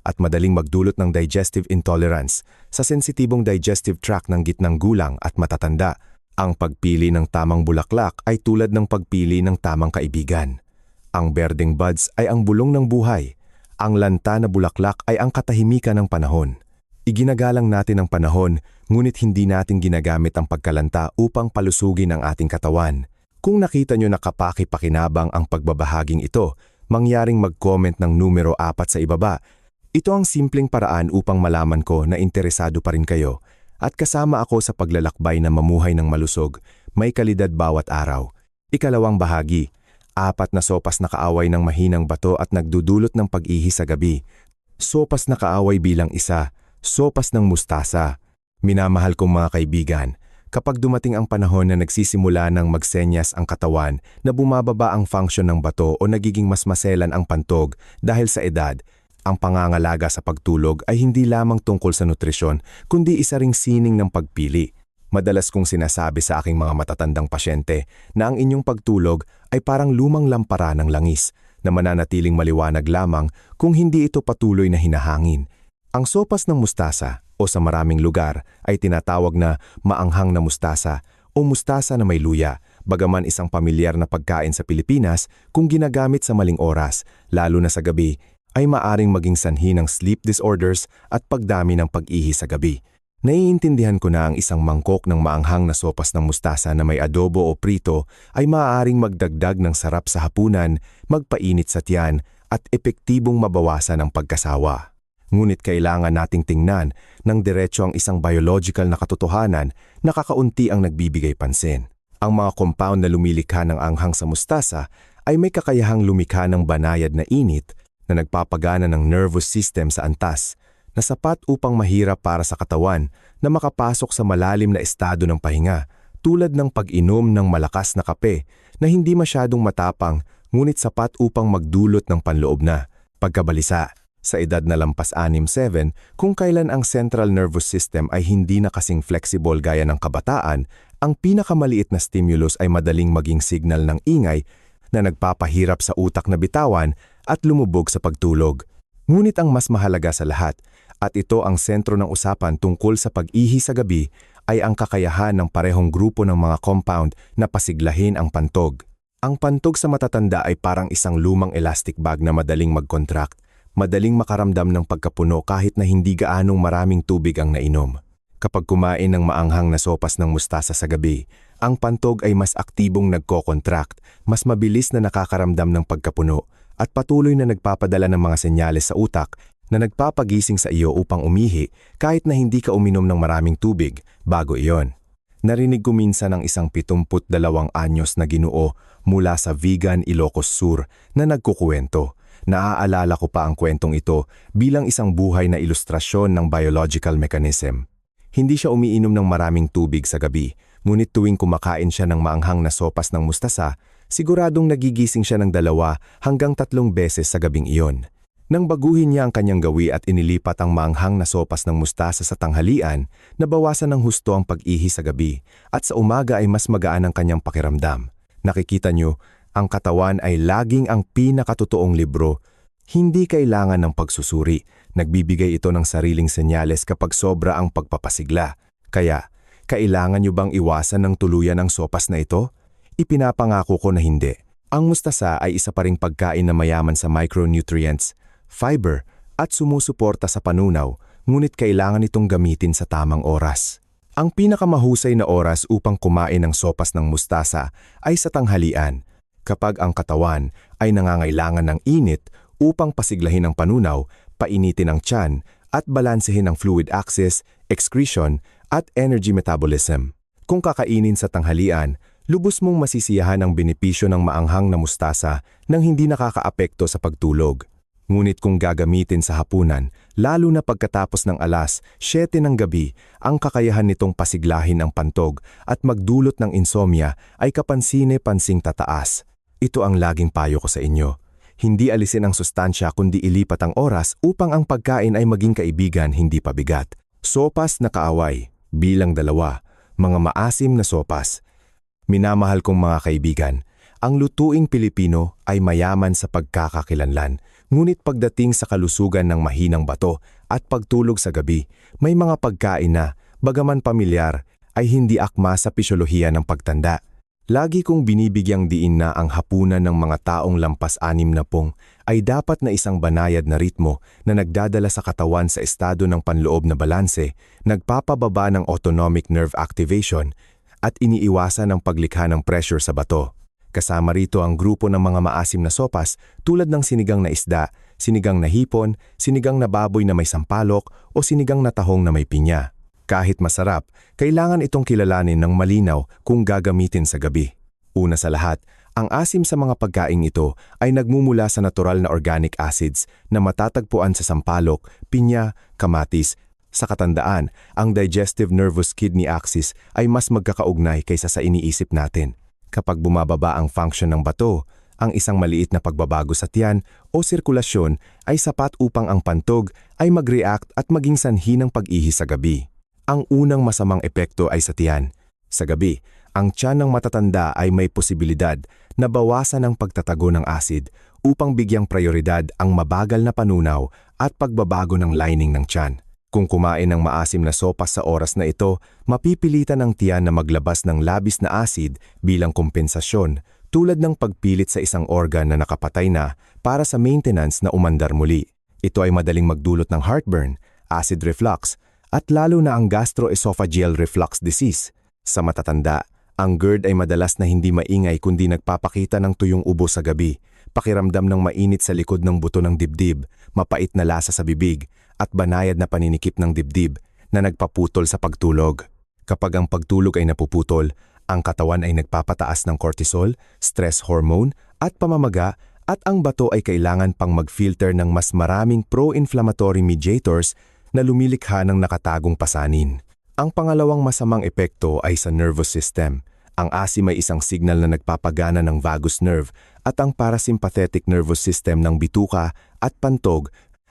S1: at madaling magdulot ng digestive intolerance sa sensitibong digestive tract ng gitnang gulang at matatanda. Ang pagpili ng tamang bulaklak ay tulad ng pagpili ng tamang kaibigan. Ang berdeng buds ay ang bulong ng buhay. Ang lanta na bulaklak ay ang katahimikan ng panahon. Iginagalang natin ang panahon, ngunit hindi natin ginagamit ang pagkalanta upang palusugin ang ating katawan. Kung nakita nyo na kapaki-pakinabang ang pagbabahaging ito, mangyaring mag-comment ng numero 4 sa ibaba. Ito ang simpleng paraan upang malaman ko na interesado pa rin kayo at kasama ako sa paglalakbay na mamuhay ng malusog, may kalidad bawat araw. Ikalawang bahagi. 4 na sopas na kaaway ng mahinang bato at nagdudulot ng pag-ihi sa gabi. Sopas na kaaway bilang 1, sopas ng mustasa. Minamahal kong mga kaibigan, kapag dumating ang panahon na nagsisimula ng magsenyas ang katawan na bumababa ang function ng bato o nagiging mas maselan ang pantog dahil sa edad, ang pangangalaga sa pagtulog ay hindi lamang tungkol sa nutrisyon kundi isa ring sining ng pagpili. Madalas kong sinasabi sa aking mga matatandang pasyente na ang inyong pagtulog ay parang lumang lampara ng langis na mananatiling maliwanag lamang kung hindi ito patuloy na hinahangin. Ang sopas ng mustasa o sa maraming lugar ay tinatawag na maanghang na mustasa o mustasa na may luya, bagaman isang pamilyar na pagkain sa Pilipinas kung ginagamit sa maling oras, lalo na sa gabi, ay maaring maging sanhi ng sleep disorders at pagdami ng pag-ihi sa gabi. Naiintindihan ko na ang isang mangkok ng maanghang na sopas ng mustasa na may adobo o prito ay maaaring magdagdag ng sarap sa hapunan, magpainit sa tiyan at epektibong mabawasan ang pagkasawa. Ngunit kailangan nating tingnan ng diretso ang isang biological na katotohanan na kakaunti ang nagbibigay pansin. Ang mga compound na lumilikha ng anghang sa mustasa ay may kakayahang lumikha ng banayad na init na nagpapagana ng nervous system sa antas, na sapat upang mahirap para sa katawan na makapasok sa malalim na estado ng pahinga tulad ng pag-inom ng malakas na kape na hindi masyadong matapang ngunit sapat upang magdulot ng panloob na pagkabalisa. Sa edad na lampas 6-7, kung kailan ang central nervous system ay hindi na kasing flexible gaya ng kabataan, ang pinakamaliit na stimulus ay madaling maging signal ng ingay na nagpapahirap sa utak na bitawan at lumubog sa pagtulog. Ngunit ang mas mahalaga sa lahat, at ito ang sentro ng usapan tungkol sa pag-ihi sa gabi, ay ang kakayahan ng parehong grupo ng mga compound na pasiglahin ang pantog. Ang pantog sa matatanda ay parang isang lumang elastic bag na madaling mag-contract, madaling makaramdam ng pagkapuno kahit na hindi gaanong maraming tubig ang nainom. Kapag kumain ng maanghang na sopas ng mustasa sa gabi, ang pantog ay mas aktibong nagko-contract, mas mabilis na nakakaramdam ng pagkapuno, at patuloy na nagpapadala ng mga senyales sa utak na nagpapagising sa iyo upang umihi kahit na hindi ka uminom ng maraming tubig bago iyon. Narinig ko minsan ng isang 72 anyos na Ginoo mula sa Vigan, Ilocos Sur na nagkukuwento. Naaalala ko pa ang kwentong ito bilang isang buhay na ilustrasyon ng biological mechanism. Hindi siya umiinom ng maraming tubig sa gabi, ngunit tuwing kumakain siya ng maanghang na sopas ng mustasa, siguradong nagigising siya ng 2 hanggang 3 beses sa gabing iyon. Nang baguhin niya ang kanyang gawi at inilipat ang maanghang na sopas ng mustasa sa tanghalian, nabawasan ng husto ang pag-ihi sa gabi at sa umaga ay mas magaan ang kanyang pakiramdam. Nakikita niyo, ang katawan ay laging ang pinakatotoong libro. Hindi kailangan ng pagsusuri. Nagbibigay ito ng sariling senyales kapag sobra ang pagpapasigla. Kaya, kailangan niyo bang iwasan ng tuluyan ang sopas na ito? Ipinapangako ko na hindi. Ang mustasa ay isa pa ring pagkain na mayaman sa micronutrients, fiber, at sumusuporta sa panunaw, ngunit kailangan itong gamitin sa tamang oras. Ang pinakamahusay na oras upang kumain ng sopas ng mustasa ay sa tanghalian, kapag ang katawan ay nangangailangan ng init upang pasiglahin ang panunaw, painitin ang tiyan, at balansehin ang fluid access, excretion, at energy metabolism. Kung kakainin sa tanghalian, lubos mong masisiyahan ang benepisyo ng maanghang na mustasa nang hindi nakakaapekto sa pagtulog. Ngunit kung gagamitin sa hapunan, lalo na pagkatapos ng alas 7 ng gabi, ang kakayahan nitong pasiglahin ang pantog at magdulot ng insomnia ay kapansine-pansing tataas. Ito ang laging payo ko sa inyo. Hindi alisin ang sustansya kundi ilipat ang oras upang ang pagkain ay maging kaibigan, hindi pabigat. Sopas na kaaway, bilang 2, mga maasim na sopas. Minamahal kong mga kaibigan, ang lutuing Pilipino ay mayaman sa pagkakakilanlan. Ngunit pagdating sa kalusugan ng mahinang bato at pagtulog sa gabi, may mga pagkain na, bagaman pamilyar, ay hindi akma sa pisyolohiya ng pagtanda. Lagi kong binibigyang diin na ang hapunan ng mga taong lampas 60 ay dapat na isang banayad na ritmo na nagdadala sa katawan sa estado ng panloob na balanse, nagpapababa ng autonomic nerve activation, at iniiwasan ang paglikha ng pressure sa bato. Kasama rito ang grupo ng mga maasim na sopas tulad ng sinigang na isda, sinigang na hipon, sinigang na baboy na may sampalok o sinigang na tahong na may pinya. Kahit masarap, kailangan itong kilalanin ng malinaw kung gagamitin sa gabi. Una sa lahat, ang asim sa mga pagkaing ito ay nagmumula sa natural na organic acids na matatagpuan sa sampalok, pinya, kamatis. Sa katandaan, ang digestive nervous kidney axis ay mas magkakaugnay kaysa sa iniisip natin. Kapag bumababa ang function ng bato, ang isang maliit na pagbabago sa tiyan o sirkulasyon ay sapat upang ang pantog ay mag-react at maging sanhi ng pag-ihi sa gabi. Ang unang masamang epekto ay sa tiyan. Sa gabi, ang tiyan ng matatanda ay may posibilidad na bawasan ang pagtatago ng acid upang bigyang prioridad ang mabagal na panunaw at pagbabago ng lining ng tiyan. Kung kumain ng maasim na sopas sa oras na ito, mapipilitan ang tiyan na maglabas ng labis na acid bilang kompensasyon, tulad ng pagpilit sa isang organ na nakapatay na para sa maintenance na umandar muli. Ito ay madaling magdulot ng heartburn, acid reflux, at lalo na ang gastroesophageal reflux disease. Sa matatanda, ang GERD ay madalas na hindi maingay kundi nagpapakita ng tuyong ubo sa gabi, pakiramdam ng mainit sa likod ng buto ng dibdib, mapait na lasa sa bibig, at banayad na paninikip ng dibdib na nagpaputol sa pagtulog. Kapag ang pagtulog ay napuputol, ang katawan ay nagpapataas ng cortisol, stress hormone, at pamamaga, at ang bato ay kailangan pang mag-filter ng mas maraming pro-inflammatory mediators na lumilikha ng nakatagong pasanin. Ang pangalawang masamang epekto ay sa nervous system. Ang asim ay isang signal na nagpapagana ng vagus nerve at ang parasympathetic nervous system ng bituka at pantog.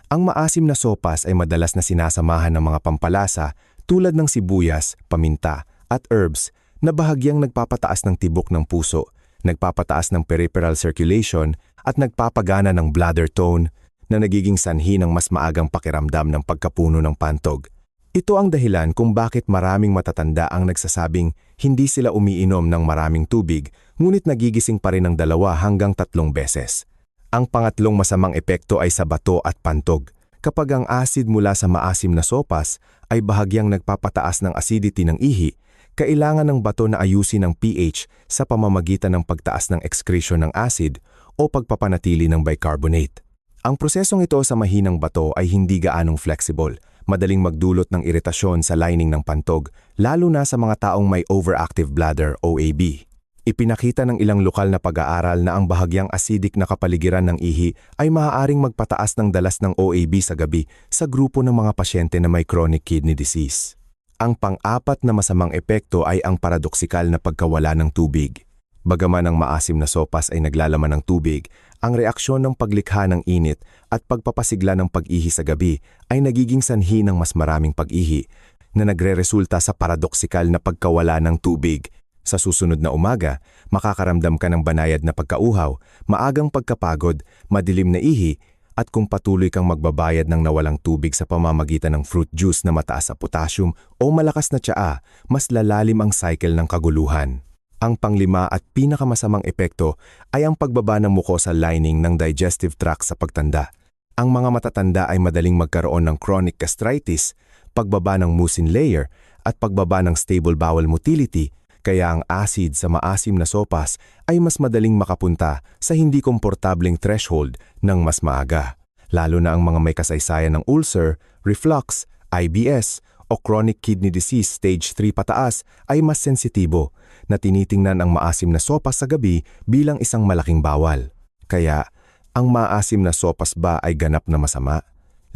S1: Ang maasim na sopas ay madalas na sinasamahan ng mga pampalasa tulad ng sibuyas, paminta, at herbs na bahagyang nagpapataas ng tibok ng puso, nagpapataas ng peripheral circulation at nagpapagana ng bladder tone na nagiging sanhi ng mas maagang pakiramdam ng pagkapuno ng pantog. Ito ang dahilan kung bakit maraming matatanda ang nagsasabing hindi sila umiinom ng maraming tubig ngunit nagigising pa rin ng 2 hanggang 3 beses. Ang pangatlong masamang epekto ay sa bato at pantog. Kapag ang acid mula sa maasim na sopas ay bahagyang nagpapataas ng acidity ng ihi, kailangan ng bato na ayusin ang pH sa pamamagitan ng pagtaas ng excretion ng acid o pagpapanatili ng bicarbonate. Ang prosesong ito sa mahinang bato ay hindi gaanong flexible, madaling magdulot ng iritasyon sa lining ng pantog, lalo na sa mga taong may overactive bladder OAB. Ipinakita ng ilang lokal na pag-aaral na ang bahagyang acidic na kapaligiran ng ihi ay maaaring magpataas ng dalas ng OAB sa gabi sa grupo ng mga pasyente na may chronic kidney disease. Ang pang-apat na masamang epekto ay ang paradoksikal na pagkawala ng tubig. Bagaman ang maasim na sopas ay naglalaman ng tubig, ang reaksyon ng paglikha ng init at pagpapasigla ng pag-ihi sa gabi ay nagiging sanhi ng mas maraming pag-ihi na nagreresulta sa paradoksikal na pagkawala ng tubig. Sa susunod na umaga, makakaramdam ka ng banayad na pagkauhaw, maagang pagkapagod, madilim na ihi, at kung patuloy kang magbabayad ng nawalang tubig sa pamamagitan ng fruit juice na mataas sa potassium o malakas na tsaa, mas lalalim ang cycle ng kaguluhan. Ang panglima at pinakamasamang epekto ay ang pagbaba ng mucosal lining ng digestive tract sa pagtanda. Ang mga matatanda ay madaling magkaroon ng chronic gastritis, pagbaba ng mucin layer, at pagbaba ng stable bowel motility, kaya ang acid sa maasim na sopas ay mas madaling makapunta sa hindi komportableng threshold ng mas maaga. Lalo na ang mga may kasaysayan ng ulcer, reflux, IBS, o chronic kidney disease stage 3 pataas ay mas sensitibo na tinitingnan ang maasim na sopas sa gabi bilang isang malaking bawal. Kaya, ang maasim na sopas ba ay ganap na masama?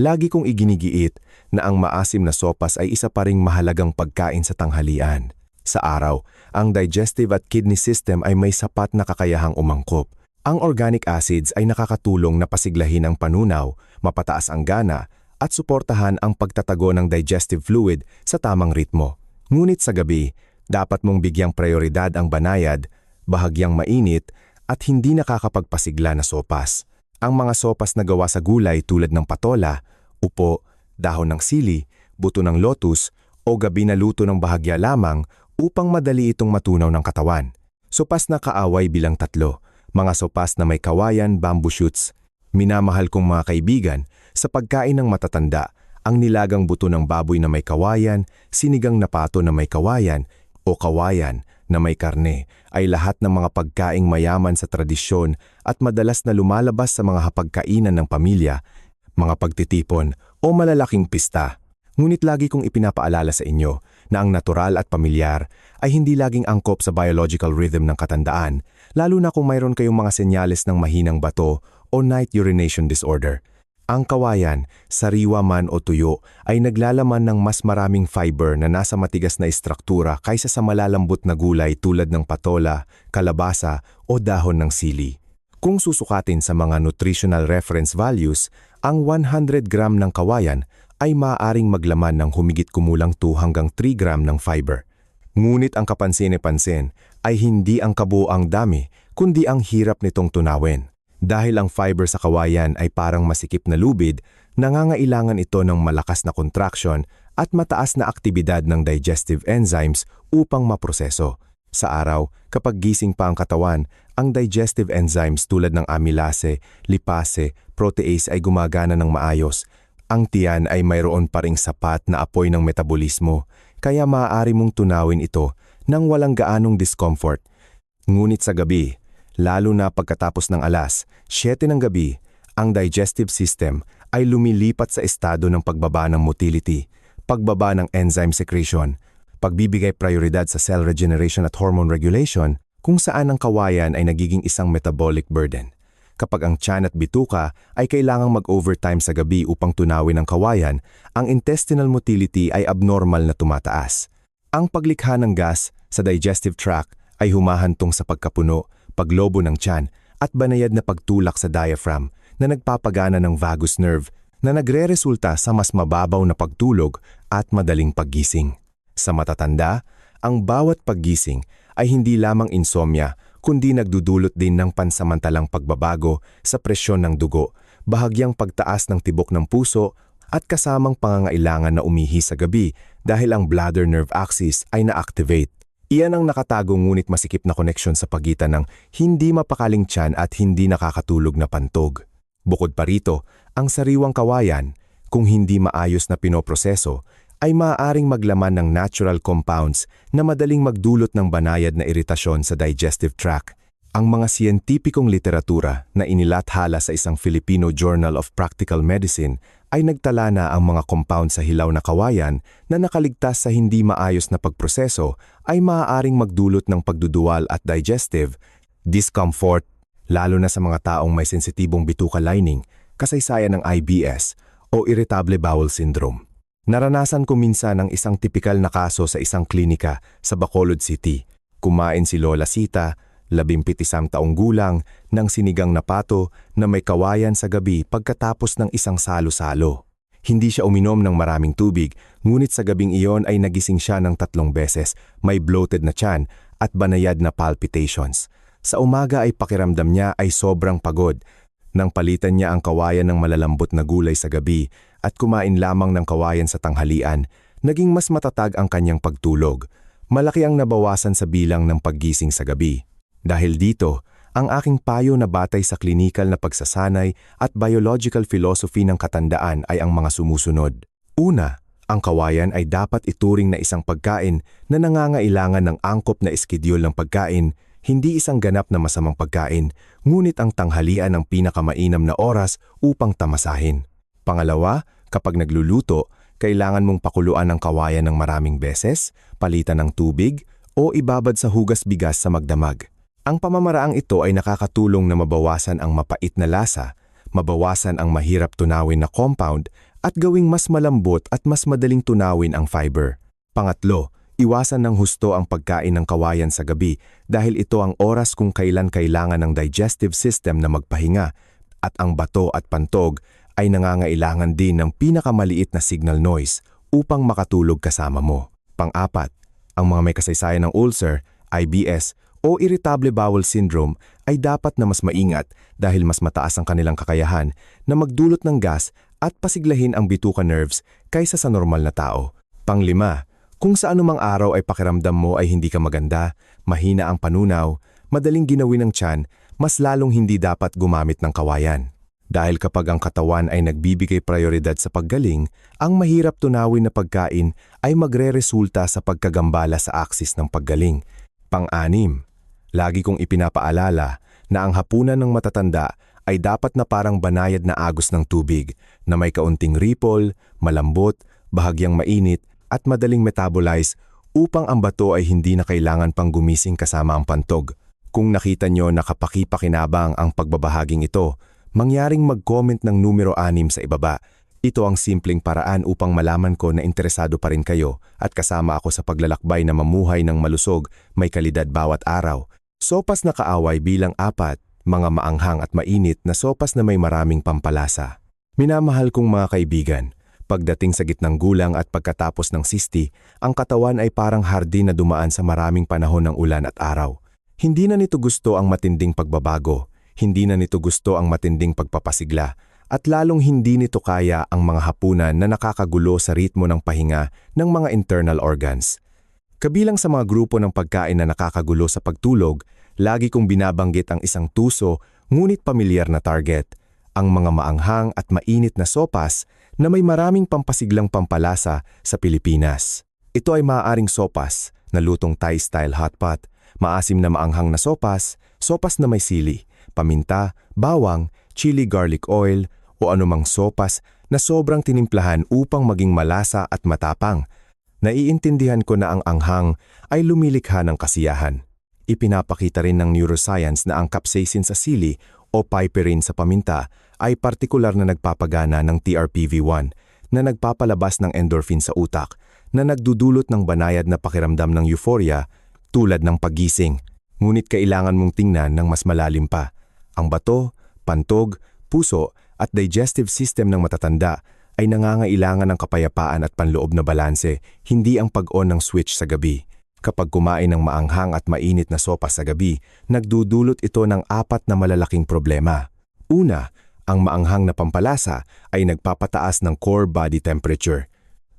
S1: Lagi kong iginigiit na ang maasim na sopas ay isa pa ring mahalagang pagkain sa tanghalian. Sa araw, ang digestive at kidney system ay may sapat na kakayahang umangkop. Ang organic acids ay nakakatulong na pasiglahin ang panunaw, mapataas ang gana, at suportahan ang pagtatago ng digestive fluid sa tamang ritmo. Ngunit sa gabi, dapat mong bigyang prioridad ang banayad, bahagyang mainit, at hindi nakakapagpasigla na sopas. Ang mga sopas na gawa sa gulay tulad ng patola, upo, dahon ng sili, buto ng lotus, o gabi na luto ng bahagya lamang upang madali itong matunaw ng katawan. Sopas na kaaway bilang 3, mga sopas na may kawayan, bamboo shoots. Minamahal kong mga kaibigan, sa pagkain ng matatanda, ang nilagang buto ng baboy na may kawayan, sinigang na pato na may kawayan, o kawayan na may karne ay lahat ng mga pagkaing mayaman sa tradisyon at madalas na lumalabas sa mga hapagkainan ng pamilya, mga pagtitipon o malalaking pista. Ngunit lagi kong ipinapaalala sa inyo na ang natural at pamilyar ay hindi laging angkop sa biological rhythm ng katandaan, lalo na kung mayroon kayong mga senyales ng mahinang bato o night urination disorder. Ang kawayan, sariwa man o tuyo, ay naglalaman ng mas maraming fiber na nasa matigas na istruktura kaysa sa malalambot na gulay tulad ng patola, kalabasa o dahon ng sili. Kung susukatin sa mga nutritional reference values, ang 100 gram ng kawayan ay maaaring maglaman ng humigit kumulang 2 hanggang 3 gram ng fiber. Ngunit ang kapansin-pansin ay hindi ang kabuoang dami, kundi ang hirap nitong tunawin. Dahil ang fiber sa kawayan ay parang masikip na lubid, nangangailangan ito ng malakas na contraction at mataas na aktibidad ng digestive enzymes upang maproseso. Sa araw, kapag gising pa ang katawan, ang digestive enzymes tulad ng amylase, lipase, protease ay gumagana ng maayos. Ang tiyan ay mayroon pa ring sapat na apoy ng metabolismo, kaya maaari mong tunawin ito nang walang gaanong discomfort. Ngunit sa gabi, lalo na pagkatapos ng alas 7 ng gabi, ang digestive system ay lumilipat sa estado ng pagbaba ng motility, pagbaba ng enzyme secretion, pagbibigay prioridad sa cell regeneration at hormone regulation, kung saan ang kawayan ay nagiging isang metabolic burden. Kapag ang tiyan at bituka ay kailangang mag-overtime sa gabi upang tunawin ang kawayan, ang intestinal motility ay abnormal na tumataas. Ang paglikha ng gas sa digestive tract ay humahantong sa pagkapuno, paglobo ng tiyan, at banayad na pagtulak sa diaphragm na nagpapagana ng vagus nerve na nagre-resulta sa mas mababaw na pagtulog at madaling paggising. Sa matatanda, ang bawat paggising ay hindi lamang insomnia, kundi nagdudulot din ng pansamantalang pagbabago sa presyon ng dugo, bahagyang pagtaas ng tibok ng puso at kasamang pangangailangan na umihi sa gabi dahil ang bladder nerve axis ay na-activate. Iyan ang nakatago ngunit masikip na koneksyon sa pagitan ng hindi mapakaling tiyan at hindi nakakatulog na pantog. Bukod pa rito, ang sariwang kawayan, kung hindi maayos na pinoproseso, ay maaaring maglaman ng natural compounds na madaling magdulot ng banayad na iritasyon sa digestive tract. Ang mga siyentipikong literatura na inilathala sa isang Filipino Journal of Practical Medicine ay nagtala na ang mga compound sa hilaw na kawayan na nakaligtas sa hindi maayos na pagproseso ay maaaring magdulot ng pagduduwal at digestive discomfort, lalo na sa mga taong may sensitibong bituka lining, kasaysayan ng IBS o irritable bowel syndrome. Naranasan ko minsan ang isang tipikal na kaso sa isang klinika sa Bacolod City. Kumain si Lola Sita, 71 taong gulang, ng sinigang na pato na may kawayan sa gabi pagkatapos ng isang salo-salo. Hindi siya uminom ng maraming tubig, ngunit sa gabing iyon ay nagising siya ng 3 beses, may bloated na tiyan at banayad na palpitations. Sa umaga ay pakiramdam niya ay sobrang pagod. Nang palitan niya ang kawayan ng malalambot na gulay sa gabi at kumain lamang ng kawayan sa tanghalian, naging mas matatag ang kanyang pagtulog. Malaki ang nabawasan sa bilang ng paggising sa gabi. Dahil dito, ang aking payo na batay sa klinikal na pagsasanay at biological philosophy ng katandaan ay ang mga sumusunod. Una, Ang kawayan ay dapat ituring na isang pagkain na nangangailangan ng angkop na iskedyul ng pagkain, hindi isang ganap na masamang pagkain, ngunit ang tanghalian ang pinakamainam na oras upang tamasahin. Pangalawa, kapag nagluluto, kailangan mong pakuluan ang kawayan ng maraming beses, palitan ng tubig, o ibabad sa hugas bigas sa magdamag. Ang pamamaraang ito ay nakakatulong na mabawasan ang mapait na lasa, mabawasan ang mahirap tunawin na compound, at gawing mas malambot at mas madaling tunawin ang fiber. Pangatlo, iwasan ng husto ang pagkain ng kawayan sa gabi dahil ito ang oras kung kailan kailangan ng digestive system na magpahinga, at ang bato at pantog ay nangangailangan din ng pinakamaliit na signal noise upang makatulog kasama mo. Pang-apat, ang mga may kasaysayan ng ulcer, IBS, o irritable bowel syndrome ay dapat na mas maingat dahil mas mataas ang kanilang kakayahan na magdulot ng gas at pasiglahin ang bituka nerves kaysa sa normal na tao. Panglima, kung sa anumang araw ay pakiramdam mo ay hindi ka maganda, mahina ang panunaw, madaling ginawin ng tiyan, mas lalong hindi dapat gumamit ng kawayan. Dahil kapag ang katawan ay nagbibigay prioridad sa paggaling, ang mahirap tunawin na pagkain ay magre-resulta sa pagkagambala sa aksis ng paggaling. Pang-anim, lagi kong ipinapaalala na ang hapunan ng matatanda ay dapat na parang banayad na agos ng tubig na may kaunting ripple, malambot, bahagyang mainit at madaling metabolize upang ang bato ay hindi na kailangan pang gumising kasama ang pantog. Kung nakita nyo na kapaki-pakinabang ang pagbabahaging ito, mangyaring mag-comment ng numero 6 sa ibaba. Ito ang simpleng paraan upang malaman ko na interesado pa rin kayo at kasama ako sa paglalakbay na mamuhay ng malusog, may kalidad bawat araw. Sopas na kaaway bilang 4, mga maanghang at mainit na sopas na may maraming pampalasa. Minamahal kong mga kaibigan, pagdating sa gitnang gulang at pagkatapos ng 60, ang katawan ay parang hardin na dumaan sa maraming panahon ng ulan at araw. Hindi na nito gusto ang matinding pagbabago, hindi na nito gusto ang matinding pagpapasigla, at lalong hindi nito kaya ang mga hapunan na nakakagulo sa ritmo ng pahinga ng mga internal organs. Kabilang sa mga grupo ng pagkain na nakakagulo sa pagtulog, lagi kong binabanggit ang isang tuso ngunit pamilyar na target, ang mga maanghang at mainit na sopas na may maraming pampasiglang pampalasa sa Pilipinas. Ito ay maaaring sopas na lutong Thai-style hotpot, maasim na maanghang na sopas, sopas na may sili, paminta, bawang, chili garlic oil, o anumang sopas na sobrang tinimplahan upang maging malasa at matapang. Naiintindihan ko na ang anghang ay lumilikha ng kasiyahan. Ipinapakita rin ng neuroscience na ang capsaicin sa sili o piperine sa paminta ay partikular na nagpapagana ng TRPV1 na nagpapalabas ng endorphin sa utak na nagdudulot ng banayad na pakiramdam ng euphoria tulad ng paggising. Ngunit kailangan mong tingnan ng mas malalim pa. Ang bato, pantog, puso at digestive system ng matatanda ay nangangailangan ng kapayapaan at panloob na balanse, hindi ang pag-on ng switch sa gabi. Kapag kumain ng maanghang at mainit na sopas sa gabi, nagdudulot ito ng 4 na malalaking problema. Una, ang maanghang na pampalasa ay nagpapataas ng core body temperature.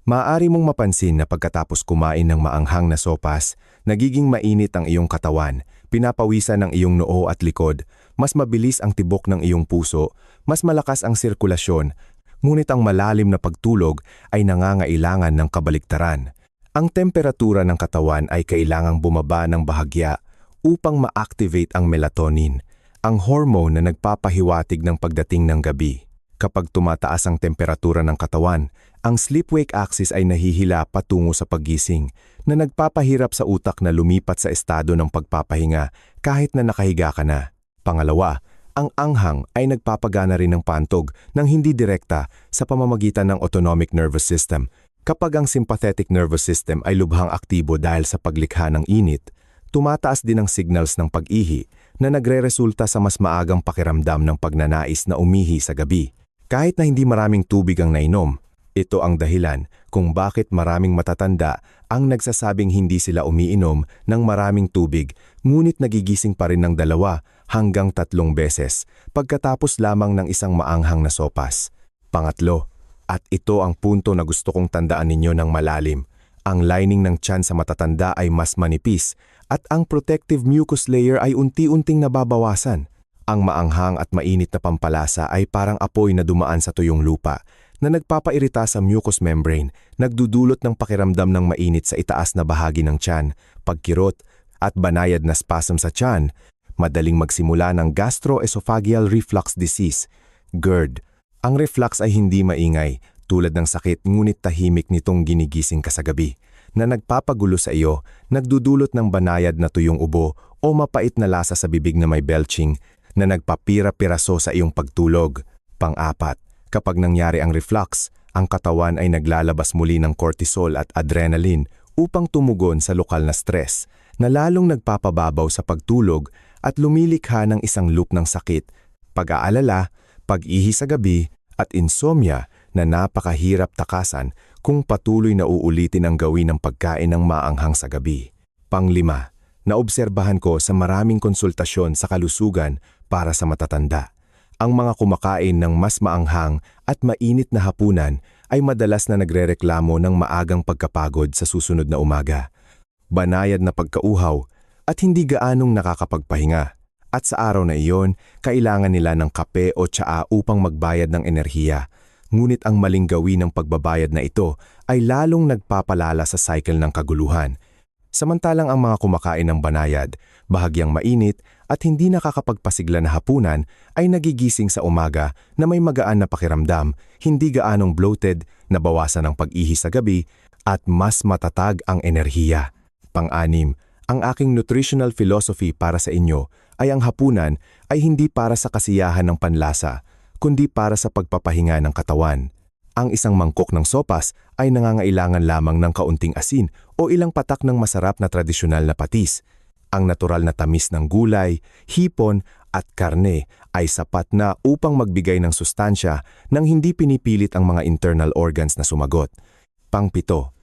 S1: Maaari mong mapansin na pagkatapos kumain ng maanghang na sopas, nagiging mainit ang iyong katawan, pinapawisan ng iyong noo at likod, mas mabilis ang tibok ng iyong puso, mas malakas ang sirkulasyon, ngunit ang malalim na pagtulog ay nangangailangan ng kabaliktaran. Ang temperatura ng katawan ay kailangang bumaba ng bahagya upang ma-activate ang melatonin, ang hormone na nagpapahiwatig ng pagdating ng gabi. Kapag tumataas ang temperatura ng katawan, ang sleep-wake axis ay nahihila patungo sa paggising na nagpapahirap sa utak na lumipat sa estado ng pagpapahinga kahit na nakahiga ka na. Pangalawa, ang anghang ay nagpapagana rin ng pantog ng hindi direkta sa pamamagitan ng autonomic nervous system. Kapag ang sympathetic nervous system ay lubhang aktibo dahil sa paglikha ng init, tumataas din ang signals ng pag-ihi na nagre-resulta sa mas maagang pakiramdam ng pagnanais na umihi sa gabi. Kahit na hindi maraming tubig ang nainom, ito ang dahilan kung bakit maraming matatanda ang nagsasabing hindi sila umiinom ng maraming tubig ngunit nagigising pa rin ng 2 hanggang 3 beses pagkatapos lamang ng isang maanghang na sopas. Pangatlo, at ito ang punto na gusto kong tandaan ninyo ng malalim, ang lining ng tiyan sa matatanda ay mas manipis at ang protective mucus layer ay unti-unting nababawasan. Ang maanghang at mainit na pampalasa ay parang apoy na dumaan sa tuyong lupa, na nagpapairita sa mucous membrane, nagdudulot ng pakiramdam ng mainit sa itaas na bahagi ng tiyan, pagkirot, at banayad na spasm sa tiyan. Madaling magsimula ng gastroesophageal reflux disease, GERD. Ang reflux ay hindi maingay, tulad ng sakit ngunit tahimik nitong ginigising ka sa gabi, na nagpapagulo sa iyo, nagdudulot ng banayad na tuyong ubo o mapait na lasa sa bibig na may belching, na nagpapira-piraso sa iyong pagtulog. Pang-apat, kapag nangyari ang reflux, ang katawan ay naglalabas muli ng cortisol at adrenaline upang tumugon sa lokal na stress, na lalong nagpapababaw sa pagtulog at lumilikha ng isang loop ng sakit, pag-aalala, pag-ihi sa gabi, at insomnia na napakahirap takasan kung patuloy na uulitin ang gawin ng pagkain ng maanghang sa gabi. Pang-lima, naobserbahan ko sa maraming konsultasyon sa kalusugan para sa matatanda. Ang mga kumakain ng mas maanghang at mainit na hapunan ay madalas na nagrereklamo ng maagang pagkapagod sa susunod na umaga, banayad na pagkauhaw at hindi gaanong nakakapagpahinga. At sa araw na iyon, kailangan nila ng kape o tsaa upang magbayad ng enerhiya. Ngunit ang maling gawin ng pagbabayad na ito ay lalong nagpapalala sa cycle ng kaguluhan. Samantalang ang mga kumakain ng banayad, bahagyang mainit at hindi nakakapagpasigla na hapunan ay nagigising sa umaga na may magaan na pakiramdam, hindi gaanong bloated, nabawasan ang pag-ihi sa gabi at mas matatag ang enerhiya. Pang-anim, ang aking nutritional philosophy para sa inyo ay ang hapunan ay hindi para sa kasiyahan ng panlasa, kundi para sa pagpapahinga ng katawan. Ang isang mangkok ng sopas ay nangangailangan lamang ng kaunting asin o ilang patak ng masarap na tradisyonal na patis. Ang natural na tamis ng gulay, hipon at karne ay sapat na upang magbigay ng sustansya nang hindi pinipilit ang mga internal organs na sumagot. Pang-pito,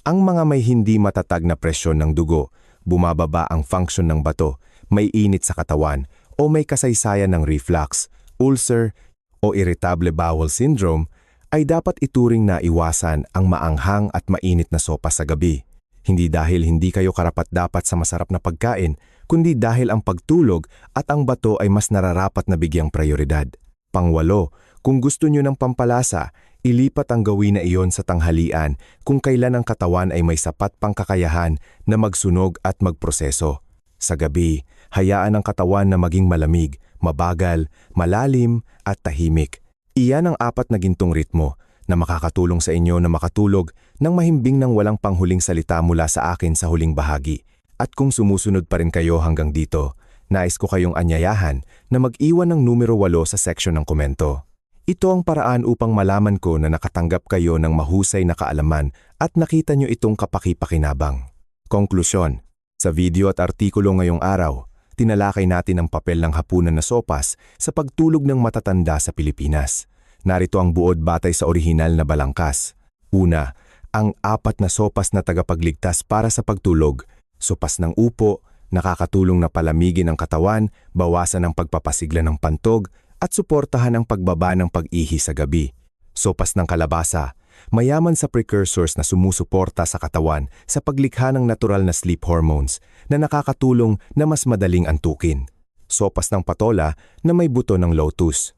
S1: ang mga may hindi matatag na presyon ng dugo, bumababa ang function ng bato, may init sa katawan o may kasaysayan ng reflux, ulcer o irritable bowel syndrome, ay dapat ituring na iwasan ang maanghang at mainit na sopa sa gabi. Hindi dahil hindi kayo karapat-dapat sa masarap na pagkain, kundi dahil ang pagtulog at ang bato ay mas nararapat na bigyang prioridad. Pang-walo, kung gusto nyo ng pampalasa, ilipat ang gawin na iyon sa tanghalian kung kailan ang katawan ay may sapat pang kakayahan na magsunog at magproseso. Sa gabi, hayaan ang katawan na maging malamig, mabagal, malalim at tahimik. Iyan ang 4 na gintong ritmo na makakatulong sa inyo na makatulog ng mahimbing ng walang panghuling salita mula sa akin sa huling bahagi. At kung sumusunod pa rin kayo hanggang dito, nais ko kayong anyayahan na mag-iwan ng numero 8 sa section ng komento. Ito ang paraan upang malaman ko na nakatanggap kayo ng mahusay na kaalaman at nakita nyo itong kapaki-pakinabang. Konklusyon, sa video at artikulo ngayong araw, tinalakay natin ang papel ng hapunan na sopas sa pagtulog ng matatanda sa Pilipinas. Narito ang buod batay sa orihinal na balangkas. Una, ang 4 na sopas na tagapagligtas para sa pagtulog. Sopas ng upo, nakakatulong na palamigin ang katawan, bawasan ang pagpapasigla ng pantog, at suportahan ang pagbaba ng pag-ihi sa gabi. Sopas ng kalabasa, mayaman sa precursors na sumusuporta sa katawan sa paglikha ng natural na sleep hormones na nakakatulong na mas madaling antukin. Sopas ng patola na may buto ng lotus.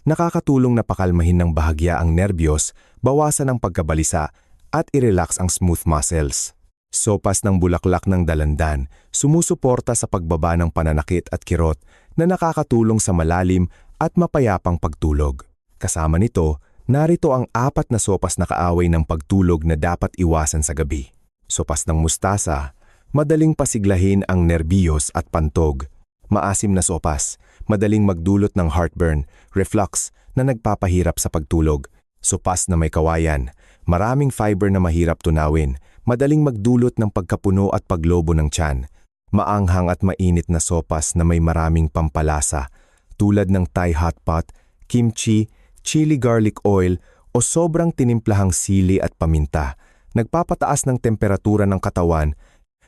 S1: Nakakatulong na pakalmahin ng bahagya ang nerbiyos, bawasan ang pagkabalisa at i-relax ang smooth muscles. Sopas ng bulaklak ng dalandan, sumusuporta sa pagbaba ng pananakit at kirot na nakakatulong sa malalim at mapayapang pagtulog. Kasama nito, narito ang 4 na sopas na kaaway ng pagtulog na dapat iwasan sa gabi. Sopas ng mustasa, madaling pasiglahin ang nerbiyos at pantog. Maasim na sopas, madaling magdulot ng heartburn, reflux na nagpapahirap sa pagtulog. Sopas na may kawayan, maraming fiber na mahirap tunawin, madaling magdulot ng pagkapuno at paglobo ng tiyan. Maanghang at mainit na sopas na may maraming pampalasa, tulad ng Thai hot pot, kimchi, chili garlic oil o sobrang tinimplahang sili at paminta, nagpapataas ng temperatura ng katawan,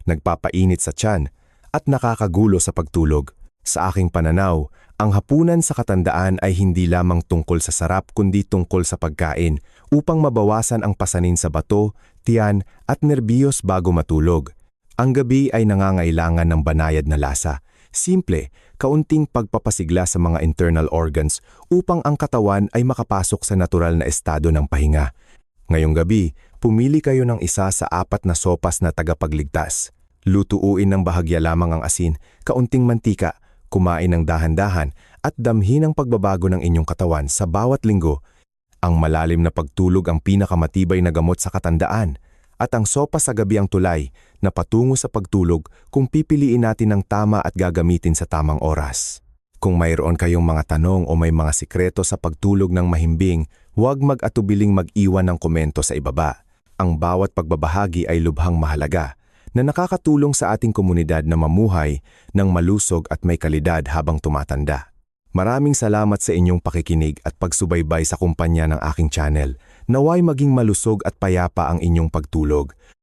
S1: nagpapainit sa tiyan, at nakakagulo sa pagtulog. Sa aking pananaw, ang hapunan sa katandaan ay hindi lamang tungkol sa sarap kundi tungkol sa pagkain upang mabawasan ang pasanin sa bato, tiyan at nerbiyos bago matulog. Ang gabi ay nangangailangan ng banayad na lasa, simple, kaunting pagpapasigla sa mga internal organs upang ang katawan ay makapasok sa natural na estado ng pahinga. Ngayong gabi, pumili kayo ng isa sa 4 na sopas na tagapagligtas. Lutuin ng bahagya lamang ang asin, kaunting mantika, kumain ng dahan-dahan at damhin ang pagbabago ng inyong katawan sa bawat linggo. Ang malalim na pagtulog ang pinakamatibay na gamot sa katandaan at ang sopas sa gabi ang tulay na patungo sa pagtulog kung pipiliin natin ang tama at gagamitin sa tamang oras. Kung mayroon kayong mga tanong o may mga sikreto sa pagtulog ng mahimbing, huwag mag-atubiling mag-iwan ng komento sa ibaba. Ang bawat pagbabahagi ay lubhang mahalaga na nakakatulong sa ating komunidad na mamuhay ng malusog at may kalidad habang tumatanda. Maraming salamat sa inyong pakikinig at pagsubaybay sa kumpanya ng aking channel. Naway maging malusog at payapa ang inyong pagtulog.